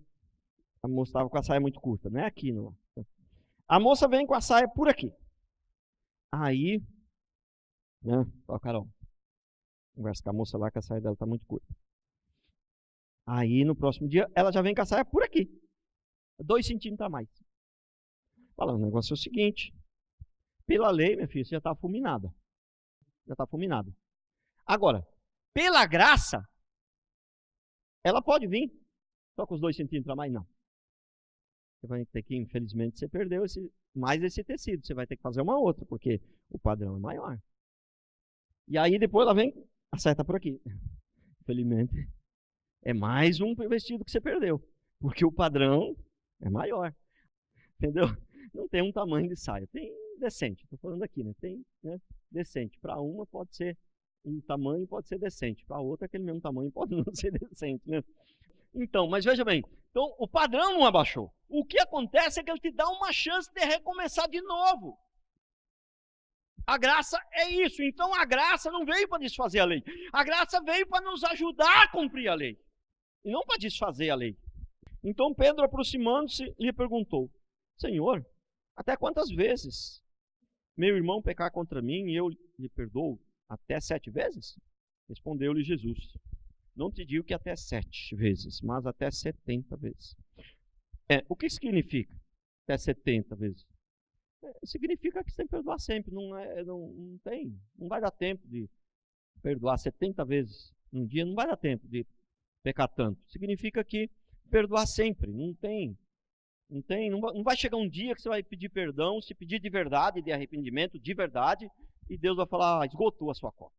A moça estava com a saia muito curta, não é aqui, não. A moça vem com a saia por aqui. Aí, né? Ó, Carol, conversa com a moça lá que a saia dela está muito curta. Aí, no próximo dia, ela já vem com a saia por aqui. 2 centímetros a mais. Fala, o negócio é o seguinte. Pela lei, minha filha, você já está fulminada. Já está fulminada. Agora, pela graça, ela pode vir. Só com os 2 centímetros a mais, não. Você vai ter que, infelizmente, você perdeu mais esse tecido. Você vai ter que fazer uma outra, porque o padrão é maior. E aí, depois ela vem, a saia está por aqui. Infelizmente, é mais um vestido que você perdeu, porque o padrão é maior, entendeu? Não tem um tamanho de saia, tem decente, estou falando aqui, né? Tem, né, decente. Para uma pode ser um tamanho, pode ser decente, para outra aquele mesmo tamanho pode não ser decente, né? Então, mas veja bem, então o padrão não abaixou. O que acontece é que ele te dá uma chance de recomeçar de novo. A graça é isso. Então a graça não veio para desfazer a lei, a graça veio para nos ajudar a cumprir a lei. E não para desfazer a lei. Então Pedro, aproximando-se, lhe perguntou: Senhor, até quantas vezes meu irmão pecar contra mim e eu lhe perdoo? Até 7 vezes? Respondeu-lhe Jesus: Não te digo que até 7 vezes, mas até 70 vezes. O que significa até 70 vezes? Significa que você tem que perdoar sempre. Não vai dar tempo de perdoar 70 vezes num dia, não vai dar tempo de pecar tanto. Significa que perdoar sempre, não vai chegar um dia que você vai pedir perdão, se pedir de verdade, de arrependimento, de verdade, e Deus vai falar, esgotou a sua cota.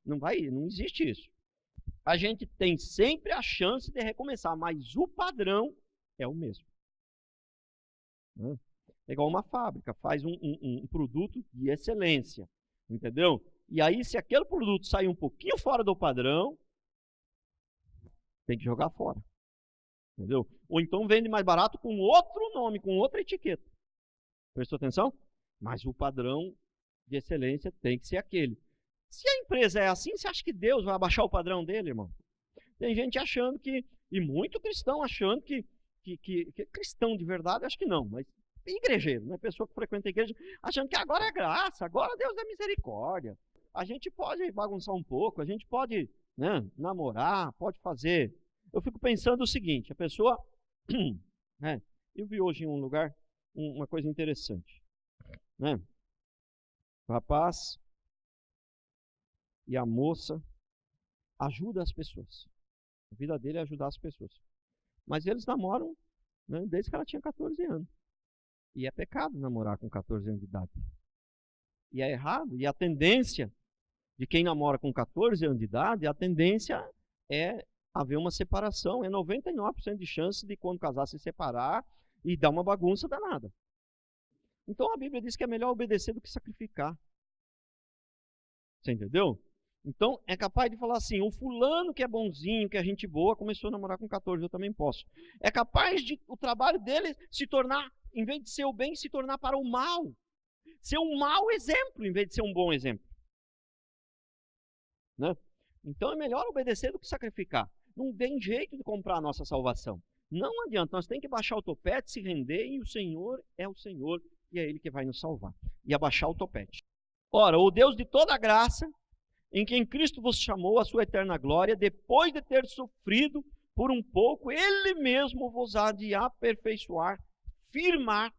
Não existe isso. A gente tem sempre a chance de recomeçar, mas o padrão é o mesmo. É igual uma fábrica, faz um produto de excelência, entendeu? E aí, se aquele produto sair um pouquinho fora do padrão, tem que jogar fora. Entendeu? Ou então vende mais barato com outro nome, com outra etiqueta. Prestou atenção? Mas o padrão de excelência tem que ser aquele. Se a empresa é assim, você acha que Deus vai abaixar o padrão dele, irmão? Tem gente achando que, e muito cristão achando que cristão de verdade, acho que não, mas igrejeiro, né? Pessoa que frequenta a igreja, achando que agora é graça, agora Deus é misericórdia. A gente pode bagunçar um pouco, a gente pode, né, namorar, pode fazer. Eu fico pensando o seguinte, a pessoa, né, eu vi hoje em um lugar uma coisa interessante, né? O rapaz e a moça ajudam as pessoas. A vida dele é ajudar as pessoas. Mas eles namoram, né, desde que ela tinha 14 anos. E é pecado namorar com 14 anos de idade. E é errado. E a tendência de quem namora com 14 anos de idade, a tendência é haver uma separação. É 99% de chance de quando casar se separar e dar uma bagunça danada. Então a Bíblia diz que é melhor obedecer do que sacrificar. Você entendeu? Então é capaz de falar assim, o fulano que é bonzinho, que é gente boa, começou a namorar com 14, eu também posso. É capaz de o trabalho dele se tornar, em vez de ser o bem, se tornar para o mal. Ser um mau exemplo, em vez de ser um bom exemplo. Né? Então é melhor obedecer do que sacrificar. Não tem jeito de comprar a nossa salvação. Não adianta, nós temos que baixar o topete, se render, e o Senhor é o Senhor, e é Ele que vai nos salvar. E abaixar o topete. Ora, o Deus de toda graça, em quem Cristo vos chamou à sua eterna glória, depois de ter sofrido por um pouco, Ele mesmo vos há de aperfeiçoar, firmar,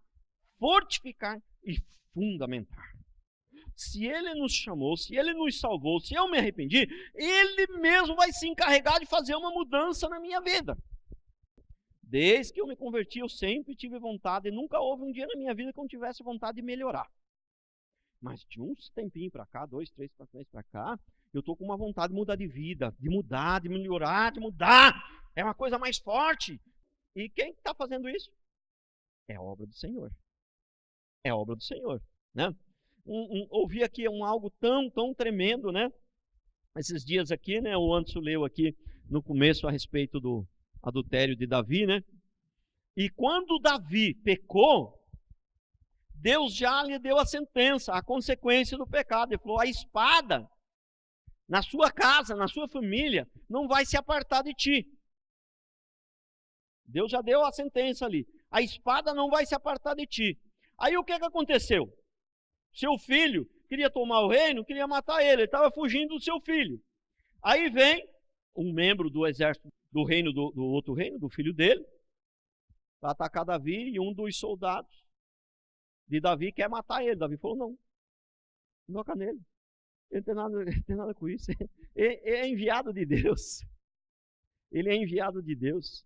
fortificar e fundamentar. Se Ele nos chamou, se Ele nos salvou, se eu me arrependi, Ele mesmo vai se encarregar de fazer uma mudança na minha vida. Desde que eu me converti, eu sempre tive vontade, e nunca houve um dia na minha vida que eu não tivesse vontade de melhorar. Mas de uns tempinhos para cá, 2, 3, 4 meses para cá, eu estou com uma vontade de mudar de vida, de mudar, de melhorar, de mudar. É uma coisa mais forte. E quem está fazendo isso? É a obra do Senhor. É a obra do Senhor. Né? Ouvi aqui algo tão tremendo, né? Esses dias aqui, né? O Anderson leu aqui no começo a respeito do adultério de Davi, né? E quando Davi pecou, Deus já lhe deu a sentença, a consequência do pecado. Ele falou, a espada na sua casa, na sua família, não vai se apartar de ti. Deus já deu a sentença ali. A espada não vai se apartar de ti. Aí o que aconteceu? Seu filho queria tomar o reino, queria matar ele estava fugindo do seu filho. Aí vem um membro do exército do reino, do outro reino, do filho dele, para atacar Davi, e um dos soldados de Davi quer matar ele. Davi falou, não toca nele. Ele não tem nada com isso. Ele é enviado de Deus. Ele é enviado de Deus.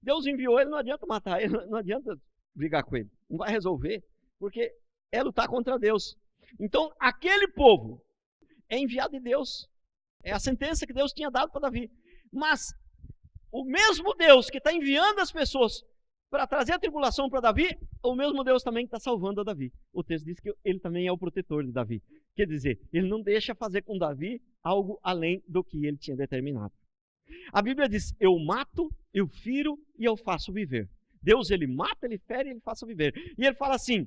Deus enviou ele, não adianta matar ele, não adianta brigar com ele. Não vai resolver, porque é lutar contra Deus. Então, aquele povo é enviado de Deus. É a sentença que Deus tinha dado para Davi. Mas o mesmo Deus que está enviando as pessoas para trazer a tribulação para Davi, o mesmo Deus também que está salvando a Davi. O texto diz que ele também é o protetor de Davi. Quer dizer, ele não deixa fazer com Davi algo além do que ele tinha determinado. A Bíblia diz, eu mato, eu firo e eu faço viver. Deus, ele mata, ele fere e ele faça viver. E ele fala assim,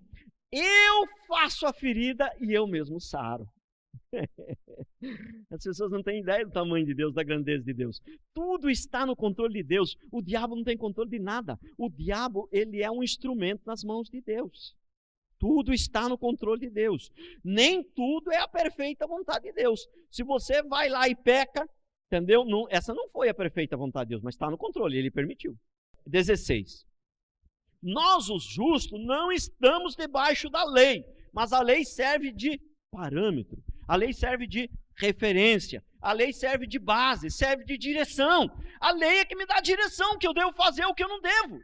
eu faço a ferida e eu mesmo saro. As pessoas não têm ideia do tamanho de Deus, da grandeza de Deus. Tudo está no controle de Deus. O diabo não tem controle de nada. O diabo, ele é um instrumento nas mãos de Deus. Tudo está no controle de Deus. Nem tudo é a perfeita vontade de Deus. Se você vai lá e peca, entendeu? Não, essa não foi a perfeita vontade de Deus, mas está no controle, ele permitiu. 16. Nós, os justos, não estamos debaixo da lei, mas a lei serve de parâmetro. A lei serve de referência, a lei serve de base, serve de direção. A lei é que me dá a direção, que eu devo fazer o que eu não devo.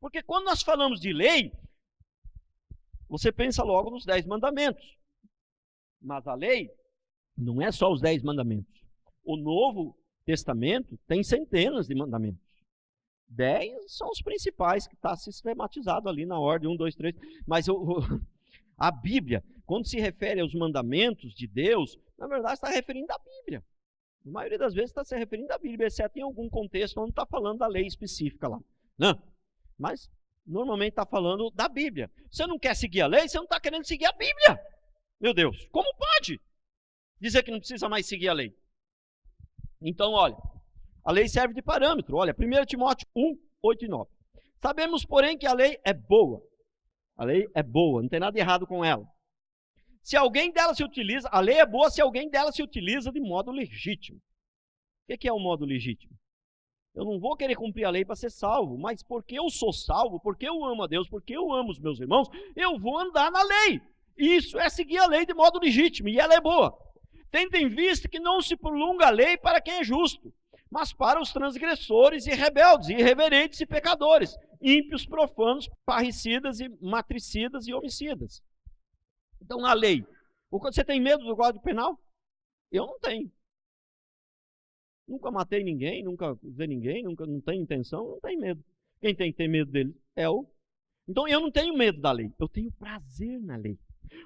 Porque quando nós falamos de lei, você pensa logo nos 10 mandamentos. Mas a lei não é só os 10 mandamentos. O Novo Testamento tem centenas de mandamentos. 10 são os principais, que está sistematizado ali na ordem, 1, 2, 3. Mas a Bíblia, quando se refere aos mandamentos de Deus, na verdade está referindo à Bíblia. A maioria das vezes está se referindo à Bíblia, exceto em algum contexto onde está falando da lei específica lá. Não. Mas normalmente está falando da Bíblia. Você não quer seguir a lei, você não está querendo seguir a Bíblia. Meu Deus, como pode dizer que não precisa mais seguir a lei? Então, olha, a lei serve de parâmetro. Olha, 1 Timóteo 1, 8 e 9. Sabemos, porém, que a lei é boa. A lei é boa, não tem nada de errado com ela. Se alguém dela se utiliza, a lei é boa se alguém dela se utiliza de modo legítimo. O que é o modo legítimo? Eu não vou querer cumprir a lei para ser salvo, mas porque eu sou salvo, porque eu amo a Deus, porque eu amo os meus irmãos, eu vou andar na lei. Isso é seguir a lei de modo legítimo, e ela é boa. Tendo em vista que não se prolonga a lei para quem é justo, mas para os transgressores e rebeldes, irreverentes e pecadores, ímpios, profanos, parricidas e matricidas e homicidas. Então, na lei, você tem medo do Código Penal? Eu não tenho. Nunca matei ninguém, nunca usei ninguém, nunca não tenho intenção, não tenho medo. Quem tem que ter medo dele é eu. Então, eu não tenho medo da lei, eu tenho prazer na lei.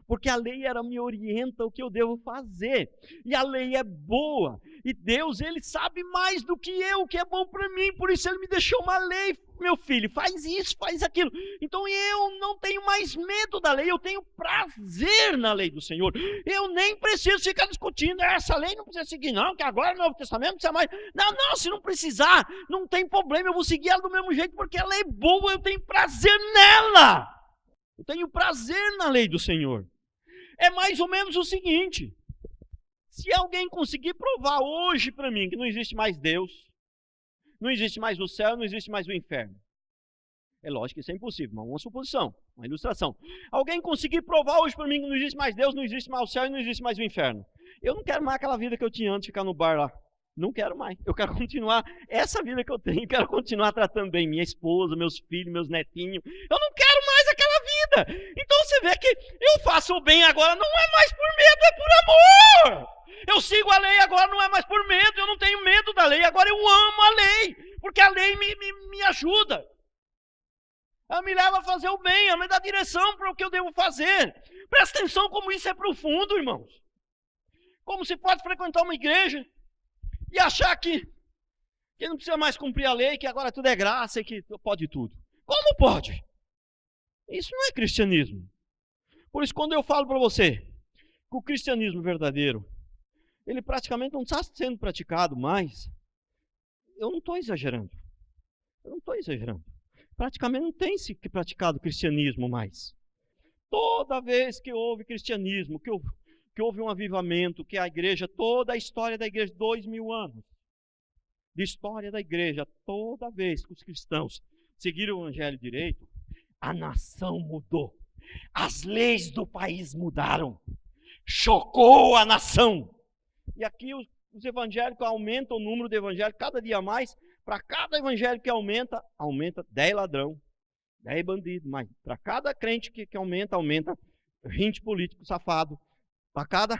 Porque a lei me orienta o que eu devo fazer. E a lei é boa. E Deus, Ele sabe mais do que eu, o que é bom para mim. Por isso Ele me deixou uma lei. Meu filho, faz isso, faz aquilo. Então eu não tenho mais medo da lei. Eu tenho prazer na lei do Senhor. Eu nem preciso ficar discutindo. Essa lei não precisa seguir não, que agora no Novo Testamento não precisa mais. Não, se não precisar, não tem problema. Eu vou seguir ela do mesmo jeito, porque ela é boa. Eu tenho prazer nela. Eu tenho prazer na lei do Senhor. É mais ou menos o seguinte: se alguém conseguir provar hoje para mim que não existe mais Deus, não existe mais o céu, não existe mais o inferno. É lógico que isso é impossível, mas uma suposição, uma ilustração. Alguém conseguir provar hoje para mim que não existe mais Deus, não existe mais o céu e não existe mais o inferno. Eu não quero mais aquela vida que eu tinha antes de ficar no bar lá. Não quero mais. Eu quero continuar essa vida que eu tenho. Quero continuar tratando bem minha esposa, meus filhos, meus netinhos. Eu não quero mais aquela vida. Então você vê que eu faço o bem agora não é mais por medo, é por amor. Eu sigo a lei agora não é mais por medo. Eu não tenho medo da lei. Agora eu amo a lei. Porque a lei me ajuda. Ela me leva a fazer o bem. Ela me dá direção para o que eu devo fazer. Presta atenção como isso é profundo, irmãos. Como se pode frequentar uma igreja e achar que não precisa mais cumprir a lei, que agora tudo é graça e que pode tudo. Como pode? Isso não é cristianismo. Por isso, quando eu falo para você que o cristianismo verdadeiro, ele praticamente não está sendo praticado mais, eu não estou exagerando. Eu não estou exagerando. Praticamente não tem se praticado cristianismo mais. Toda vez que houve cristianismo, que houve um avivamento, que a igreja, toda a história da igreja, 2000 anos de história da igreja, toda vez que os cristãos seguiram o evangelho direito, a nação mudou. As leis do país mudaram. Chocou a nação. E aqui os evangélicos aumentam o número de evangélicos cada dia mais. Para cada evangelho que aumenta 10 ladrão, 10 bandidos. Mas para cada crente que aumenta 20 político safado. Para cada...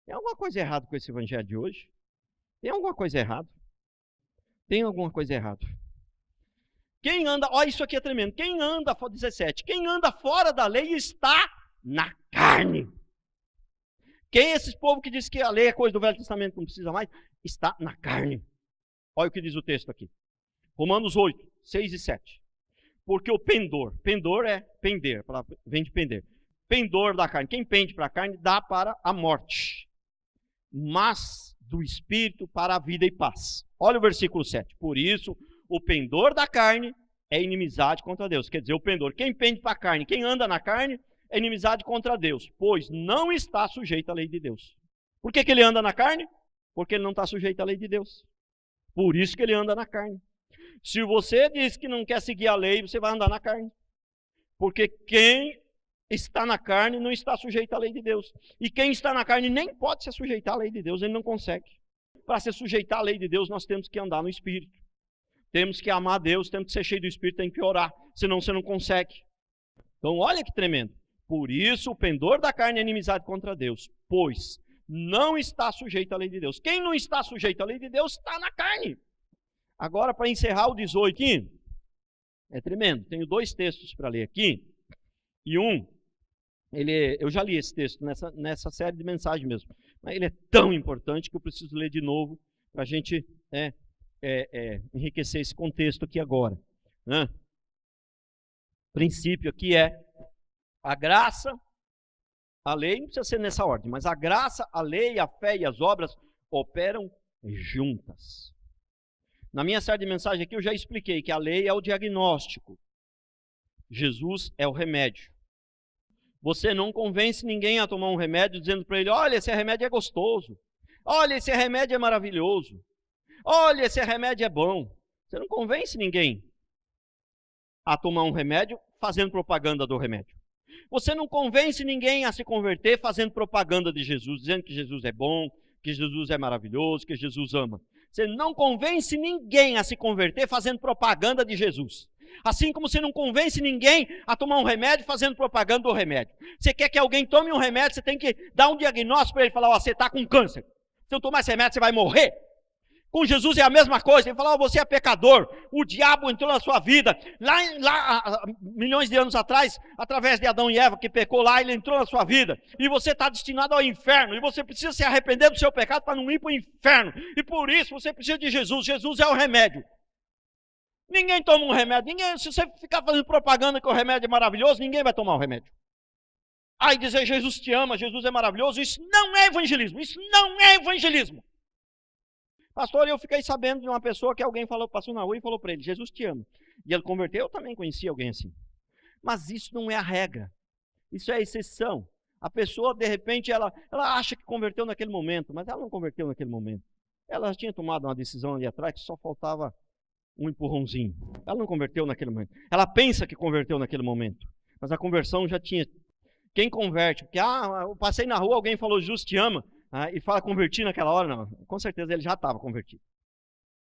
Tem alguma coisa errada com esse evangelho de hoje? Tem alguma coisa errada? Tem alguma coisa errada. Quem anda, olha isso aqui é tremendo, quem anda, 17, quem anda fora da lei está na carne. Quem é esse povo que diz que a lei é coisa do Velho Testamento, não precisa mais? Está na carne. Olha o que diz o texto aqui. Romanos 8, 6 e 7. Porque o pendor é pender, vem de pender. Pendor da carne, quem pende para a carne dá para a morte, mas do Espírito para a vida e paz. Olha o versículo 7. Por isso, o pendor da carne é inimizade contra Deus. Quer dizer, o pendor, quem pende para a carne, quem anda na carne, é inimizade contra Deus, pois não está sujeito à lei de Deus. Por que ele anda na carne? Porque ele não está sujeito à lei de Deus. Por isso que ele anda na carne. Se você diz que não quer seguir a lei, você vai andar na carne. Porque quem está na carne não está sujeito à lei de Deus. E quem está na carne nem pode se sujeitar à lei de Deus, ele não consegue. Para se sujeitar à lei de Deus, nós temos que andar no Espírito. Temos que amar a Deus, temos que ser cheio do Espírito, tem que orar, senão você não consegue. Então olha que tremendo. Por isso o pendor da carne é inimizade contra Deus, pois não está sujeito à lei de Deus. Quem não está sujeito à lei de Deus está na carne. Agora, para encerrar o 18 aqui, é tremendo. Tenho 2 textos para ler aqui. E eu já li esse texto nessa série de mensagens mesmo. Mas ele é tão importante que eu preciso ler de novo para a gente enriquecer esse contexto aqui agora. Né? O princípio aqui é a graça, a lei, não precisa ser nessa ordem, mas a graça, a lei, a fé e as obras operam juntas. Na minha série de mensagem aqui eu já expliquei que a lei é o diagnóstico, Jesus é o remédio. Você não convence ninguém a tomar um remédio dizendo para ele, olha, esse remédio é gostoso, olha, esse remédio é maravilhoso, olha, esse remédio é bom. Você não convence ninguém a tomar um remédio fazendo propaganda do remédio. Você não convence ninguém a se converter fazendo propaganda de Jesus, dizendo que Jesus é bom, que Jesus é maravilhoso, que Jesus ama. Você não convence ninguém a se converter fazendo propaganda de Jesus. Assim como você não convence ninguém a tomar um remédio fazendo propaganda do remédio. Você quer que alguém tome um remédio, você tem que dar um diagnóstico para ele, falar, você está com câncer. Se não tomar esse remédio, você vai morrer. Com Jesus é a mesma coisa, ele fala, você é pecador, o diabo entrou na sua vida, lá milhões de anos atrás, através de Adão e Eva que pecou lá, ele entrou na sua vida, e você está destinado ao inferno, e você precisa se arrepender do seu pecado para não ir para o inferno, e por isso você precisa de Jesus, Jesus é o remédio. Ninguém toma um remédio, se você ficar fazendo propaganda que o remédio é maravilhoso, ninguém vai tomar o remédio. Aí dizer Jesus te ama, Jesus é maravilhoso, isso não é evangelismo, isso não é evangelismo. Pastor, eu fiquei sabendo de uma pessoa que alguém passou na rua e falou para ele, Jesus te ama. E ele converteu, eu também conheci alguém assim. Mas isso não é a regra, isso é a exceção. A pessoa, de repente, ela acha que converteu naquele momento, mas ela não converteu naquele momento. Ela já tinha tomado uma decisão ali atrás que só faltava um empurrãozinho. Ela não converteu naquele momento. Ela pensa que converteu naquele momento, mas a conversão já tinha. Quem converte? Porque, eu passei na rua, alguém falou, Jesus te ama. E fala converti naquela hora, não. Com certeza ele já estava convertido.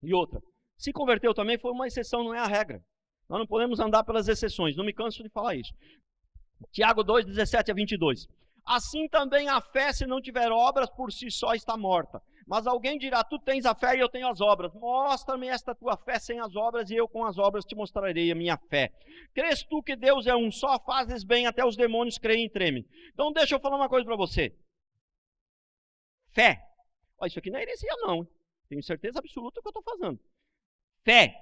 E outra, se converteu também foi uma exceção, não é a regra. Nós não podemos andar pelas exceções, não me canso de falar isso. Tiago 2, 17 a 22. Assim também a fé, se não tiver obras, por si só está morta. Mas alguém dirá, tu tens a fé e eu tenho as obras. Mostra-me esta tua fé sem as obras, e eu com as obras te mostrarei a minha fé. Crês tu que Deus é um só, fazes bem, até os demônios creem e tremem. Então deixa eu falar uma coisa para você. Fé. Olha, isso aqui não é heresia não. Tenho certeza absoluta do que eu estou fazendo. Fé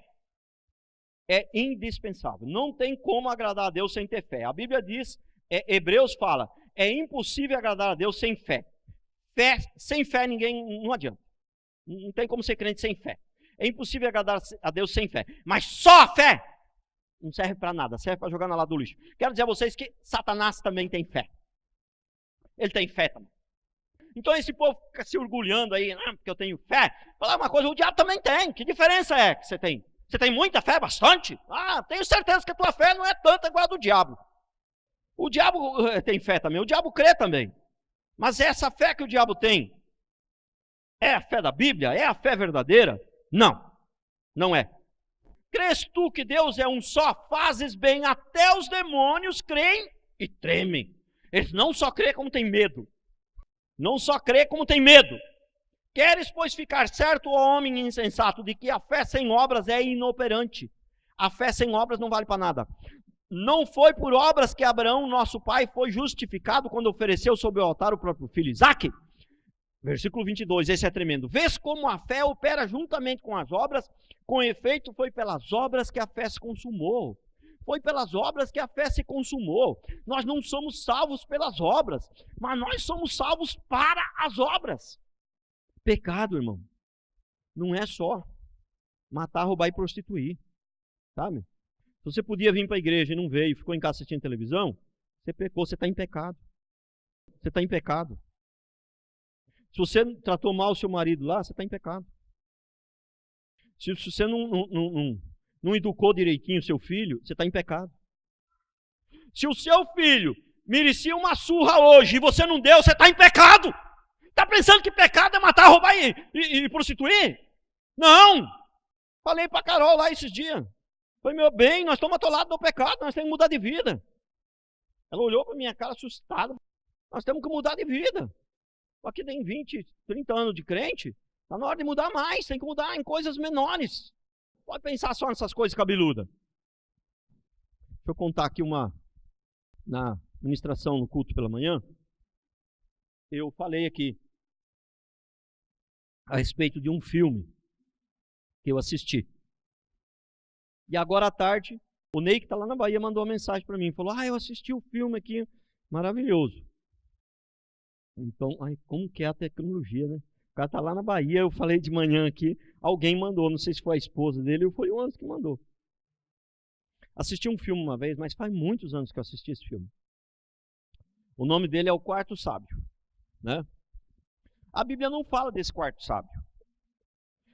é indispensável. Não tem como agradar a Deus sem ter fé. A Bíblia diz, Hebreus fala, é impossível agradar a Deus sem fé. Sem fé ninguém, não adianta. Não tem como ser crente sem fé. É impossível agradar a Deus sem fé. Mas só a fé não serve para nada, serve para jogar na lata do lixo. Quero dizer a vocês que Satanás também tem fé. Ele tem fé também. Então esse povo fica se orgulhando aí, porque eu tenho fé. Falar uma coisa, o diabo também tem. Que diferença é que você tem? Você tem muita fé? Bastante? Tenho certeza que a tua fé não é tanta igual a do diabo. O diabo tem fé também, o diabo crê também. Mas essa fé que o diabo tem, é a fé da Bíblia? É a fé verdadeira? Não, não é. Crês tu que Deus é um só? Fazes bem, até os demônios creem e tremem. Eles não só creem como têm medo. Não só crê como tem medo. Queres, pois, ficar certo, ó homem insensato, de que a fé sem obras é inoperante. A fé sem obras não vale para nada. Não foi por obras que Abraão, nosso pai, foi justificado quando ofereceu sobre o altar o próprio filho Isaque? Versículo 22, esse é tremendo. Vês como a fé opera juntamente com as obras? Com efeito, foi pelas obras que a fé se consumou. Foi pelas obras que a fé se consumou. Nós não somos salvos pelas obras, mas nós somos salvos para as obras. Pecado, irmão, não é só matar, roubar e prostituir, sabe? Se você podia vir para a igreja e não veio, ficou em casa assistindo televisão, você pecou, você está em pecado. Você está em pecado. Se você tratou mal o seu marido lá, você está em pecado. Se você não educou direitinho o seu filho, você está em pecado. Se o seu filho merecia uma surra hoje e você não deu, você está em pecado. Está pensando que pecado é matar, roubar e prostituir? Não! Falei para a Carol lá esses dias. Falei, meu bem, nós estamos atolados no pecado, nós temos que mudar de vida. Ela olhou para minha cara assustada. Nós temos que mudar de vida. Aqui tem 20, 30 anos de crente, está na hora de mudar mais, tem que mudar em coisas menores. Pode pensar só nessas coisas cabeludas. Deixa eu contar aqui na ministração no culto pela manhã. Eu falei aqui a respeito de um filme que eu assisti. E agora à tarde, o Ney, que está lá na Bahia, mandou uma mensagem para mim. Falou, eu assisti o filme aqui, maravilhoso. Então, como que é a tecnologia, né? O cara está lá na Bahia, eu falei de manhã aqui, alguém mandou, não sei se foi a esposa dele ou foi o Anderson que mandou. Assisti um filme uma vez, mas faz muitos anos que eu assisti esse filme. O nome dele é O Quarto Sábio, né? A Bíblia não fala desse quarto sábio.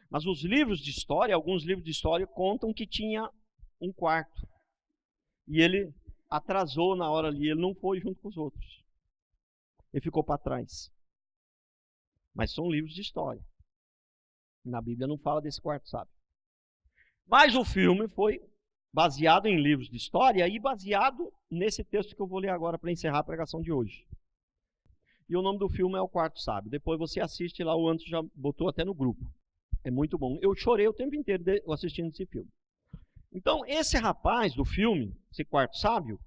Mas os livros de história, alguns livros de história contam que tinha um quarto. E ele atrasou na hora ali, ele não foi junto com os outros. Ele ficou para trás. Mas são livros de história. Na Bíblia não fala desse quarto sábio. Mas o filme foi baseado em livros de história e baseado nesse texto que eu vou ler agora para encerrar a pregação de hoje. E o nome do filme é O Quarto Sábio. Depois você assiste lá, o Anderson já botou até no grupo. É muito bom. Eu chorei o tempo inteiro assistindo esse filme. Então, esse rapaz do filme, esse quarto sábio,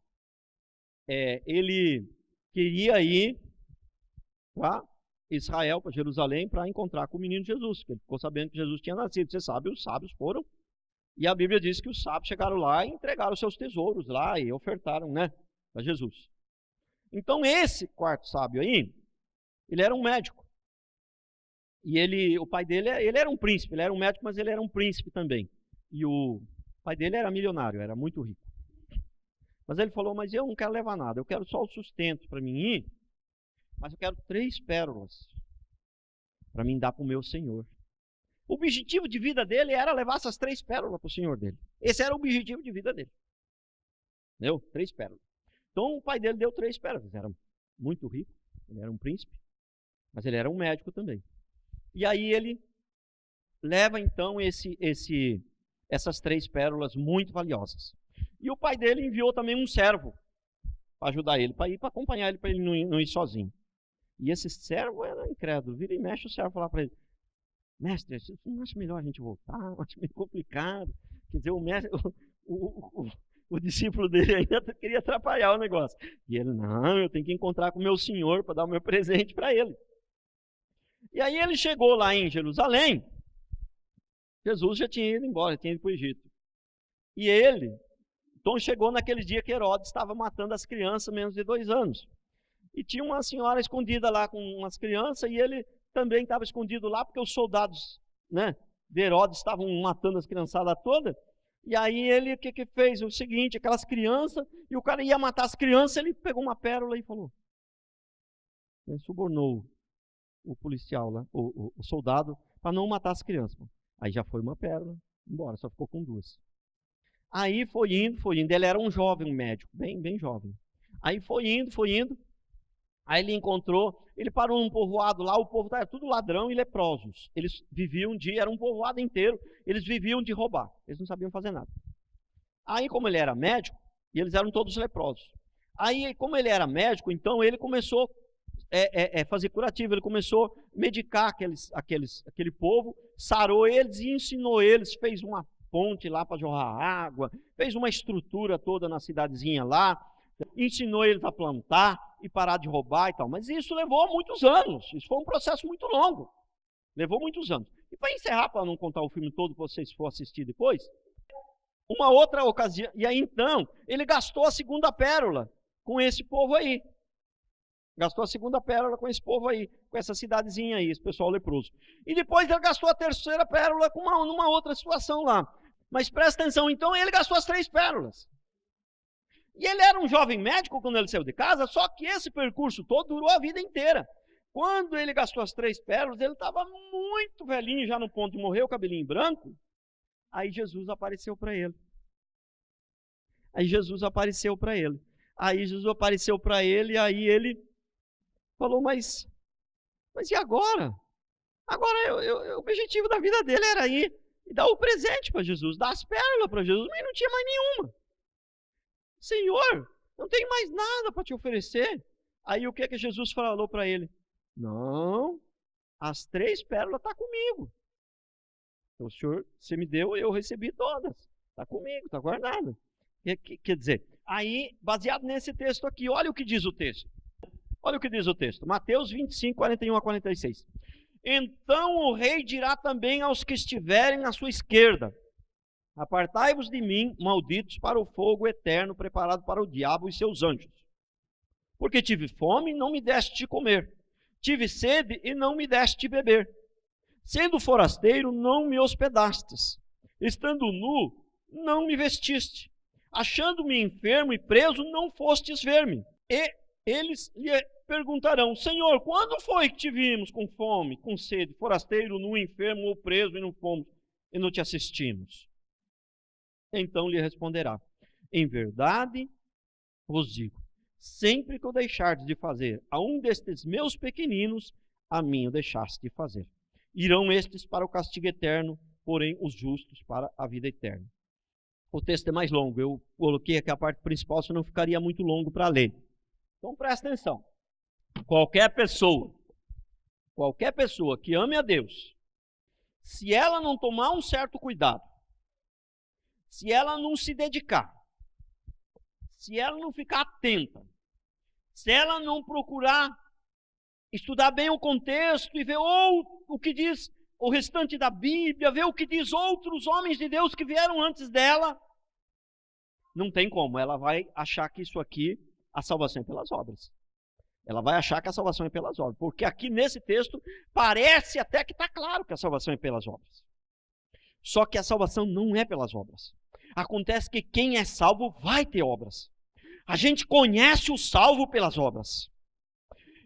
ele queria ir para Israel, para Jerusalém, para encontrar com o menino Jesus, porque ele ficou sabendo que Jesus tinha nascido. Você sabe, os sábios foram, e a Bíblia diz que os sábios chegaram lá e entregaram seus tesouros lá e ofertaram, né, para Jesus. Então, esse quarto sábio aí, ele era um médico. E o pai dele, ele era um príncipe, ele era um médico, mas ele era um príncipe também. E o pai dele era milionário, era muito rico. Mas ele falou, mas eu não quero levar nada, eu quero só o sustento para mim ir, mas eu quero 3 pérolas para mim dar para o meu senhor. O objetivo de vida dele era levar essas 3 pérolas para o senhor dele. Esse era o objetivo de vida dele. Entendeu? 3 pérolas. Então o pai dele deu 3 pérolas. Ele era muito rico, ele era um príncipe, mas ele era um médico também. E aí ele leva então essas 3 pérolas muito valiosas. E o pai dele enviou também um servo para ajudar ele, para acompanhar ele, para ele não ir sozinho. E esse servo era incrédulo, vira e mexe, o servo falava para ele, mestre, você não acha melhor a gente voltar? Acho meio complicado. Quer dizer, o discípulo dele ainda queria atrapalhar o negócio. E ele, não, eu tenho que encontrar com o meu senhor para dar o meu presente para ele. E aí ele chegou lá em Jerusalém, Jesus já tinha ido embora, tinha ido para o Egito. E ele, então chegou naquele dia que Herodes estava matando as crianças menos de 2 anos. E tinha uma senhora escondida lá com umas crianças, e ele também estava escondido lá, porque os soldados, né, de Herodes estavam matando as criançadas todas. E aí ele, o que fez? O seguinte, aquelas crianças, e o cara ia matar as crianças, ele pegou uma pérola e falou. Ele subornou o policial lá, o soldado, para não matar as crianças. Aí já foi uma pérola, embora, só ficou com 2. Aí foi indo, ele era um jovem, um médico, bem jovem. Aí foi indo, aí ele encontrou, ele parou num povoado lá, o povo estava tudo ladrão e leprosos. Eles viviam era um povoado inteiro, eles viviam de roubar, eles não sabiam fazer nada. Aí como ele era médico, e eles eram todos leprosos. Aí como ele era médico, então ele começou fazer curativo, ele começou a medicar aquele povo, sarou eles e ensinou eles, fez uma ponte lá para jorrar água, fez uma estrutura toda na cidadezinha lá, ensinou eles a plantar e parar de roubar e tal. Mas isso levou muitos anos, isso foi um processo muito longo, levou muitos anos. E para encerrar, para não contar o filme todo, para vocês for assistir depois, uma outra ocasião, e aí então, ele gastou a 2ª pérola com esse povo aí. Gastou a 2ª pérola com esse povo aí, com essa cidadezinha aí, esse pessoal leproso. E depois ele gastou a 3ª pérola numa outra situação lá. Mas presta atenção, então ele gastou as 3 pérolas. E ele era um jovem médico quando ele saiu de casa, só que esse percurso todo durou a vida inteira. Quando ele gastou as 3 pérolas, ele estava muito velhinho, já no ponto de morrer, o cabelinho branco. Aí Jesus apareceu para ele. Aí Jesus apareceu para ele, e aí ele falou, mas e agora? Agora o objetivo da vida dele era ir e dar o presente para Jesus, dar as pérolas para Jesus, mas não tinha mais nenhuma. Senhor, não tenho mais nada para te oferecer. Aí o que Jesus falou para ele? Não, as 3 pérolas estão comigo. O Senhor, você me deu, eu recebi todas. Está comigo, está guardada. Quer dizer, aí, baseado nesse texto aqui, olha o que diz o texto. Olha o que diz o texto. Mateus 25, 41 a 46. Então o rei dirá também aos que estiverem à sua esquerda: apartai-vos de mim, malditos, para o fogo eterno preparado para o diabo e seus anjos. Porque tive fome e não me deste de comer, tive sede e não me deste de beber, sendo forasteiro não me hospedastes, estando nu não me vestiste, achando-me enfermo e preso não fostes ver-me. E eles lhe perguntarão: Senhor, quando foi que te vimos com fome, com sede, forasteiro, nu, enfermo ou preso e não fomos e não te assistimos? Então lhe responderá: em verdade vos digo, sempre que eu deixardes de fazer a um destes meus pequeninos, a mim o deixaste de fazer. Irão estes para o castigo eterno, porém os justos para a vida eterna. O texto é mais longo, eu coloquei aqui a parte principal, senão ficaria muito longo para ler. Então presta atenção. Qualquer pessoa que ame a Deus, se ela não tomar um certo cuidado, se ela não se dedicar, se ela não ficar atenta, se ela não procurar estudar bem o contexto e ver o que diz o restante da Bíblia, ver o que diz outros homens de Deus que vieram antes dela, não tem como. Ela vai achar que isso aqui, a salvação é pelas obras. Ela vai achar que a salvação é pelas obras. Porque aqui nesse texto, parece até que está claro que a salvação é pelas obras. Só que a salvação não é pelas obras. Acontece que quem é salvo vai ter obras. A gente conhece o salvo pelas obras.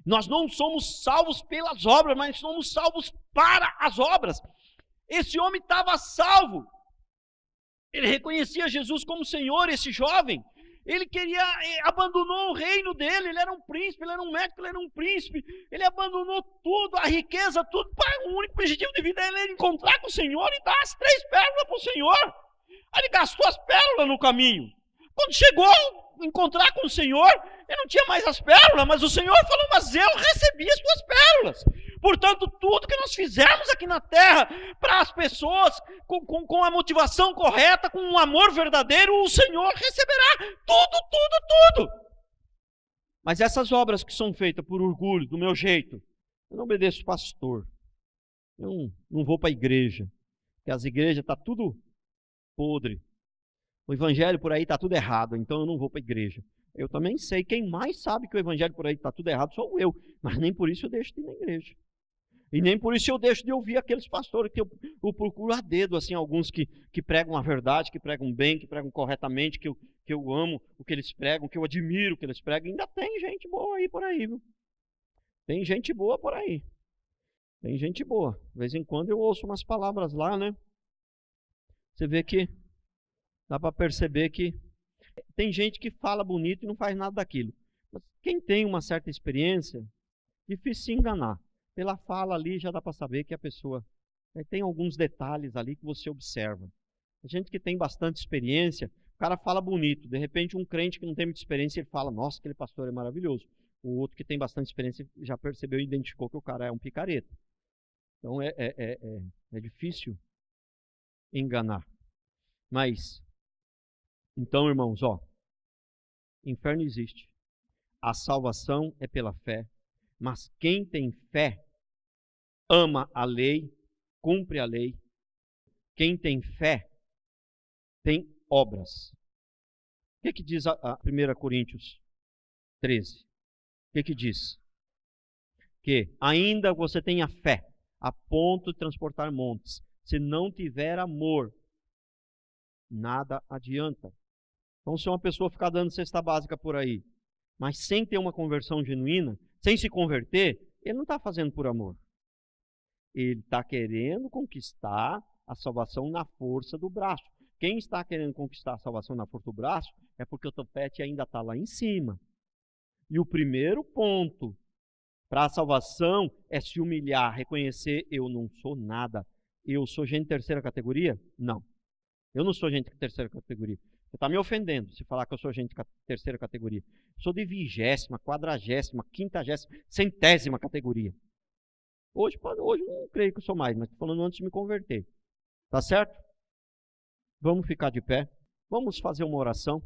Nós não somos salvos pelas obras, mas somos salvos para as obras. Esse homem estava salvo. Ele reconhecia Jesus como Senhor, esse jovem. Ele abandonou o reino dele, ele era um príncipe, ele era um médico, ele era um príncipe. Ele abandonou tudo, a riqueza, tudo. O único objetivo de vida era encontrar com o Senhor e dar as 3 pérolas para o Senhor. Aí ele gastou as pérolas no caminho. Quando chegou a encontrar com o Senhor, ele não tinha mais as pérolas, mas o Senhor falou: mas eu recebi as tuas pérolas. Portanto, tudo que nós fizermos aqui na terra para as pessoas, com a motivação correta, com um amor verdadeiro, o Senhor receberá tudo. Mas essas obras que são feitas por orgulho, do meu jeito, eu não obedeço pastor, eu não vou para a igreja, porque as igrejas estão tudo podre, o evangelho por aí está tudo errado, então eu não vou para a igreja. Eu também sei, quem mais sabe que o evangelho por aí está tudo errado sou eu, mas nem por isso eu deixo de ir na igreja. E nem por isso eu deixo de ouvir aqueles pastores que eu procuro a dedo, assim, alguns que pregam a verdade, que pregam bem, que pregam corretamente, que eu amo o que eles pregam, que eu admiro o que eles pregam. Ainda tem gente boa aí por aí, viu? Tem gente boa por aí. Tem gente boa. De vez em quando eu ouço umas palavras lá, né? Você vê que dá para perceber que tem gente que fala bonito e não faz nada daquilo. Mas quem tem uma certa experiência, difícil se enganar. Pela fala ali já dá para saber que a pessoa tem alguns detalhes ali que você observa. A gente que tem bastante experiência, o cara fala bonito. De repente um crente que não tem muita experiência, ele fala: nossa, aquele pastor é maravilhoso. O outro que tem bastante experiência já percebeu e identificou que o cara é um picareta. Então é difícil enganar. Mas, então, irmãos, inferno existe. A salvação é pela fé. Mas quem tem fé ama a lei, cumpre a lei. Quem tem fé tem obras. O que diz a 1 Coríntios 13? O que diz? Que ainda você tenha fé a ponto de transportar montes. Se não tiver amor, nada adianta. Então, se uma pessoa ficar dando cesta básica por aí, mas sem ter uma conversão genuína, sem se converter, ele não está fazendo por amor. Ele está querendo conquistar a salvação na força do braço. Quem está querendo conquistar a salvação na força do braço é porque o topete ainda está lá em cima. E o primeiro ponto para a salvação é se humilhar, reconhecer: eu não sou nada. Eu sou gente de 3ª categoria? Não. Eu não sou gente de 3ª categoria. Você está me ofendendo se falar que eu sou gente de 3ª categoria. Eu sou de 20ª, 40ª, 50ª, 100ª categoria. Hoje eu não creio que eu sou mais, mas estou falando antes de me converter. Tá certo? Vamos ficar de pé. Vamos fazer uma oração.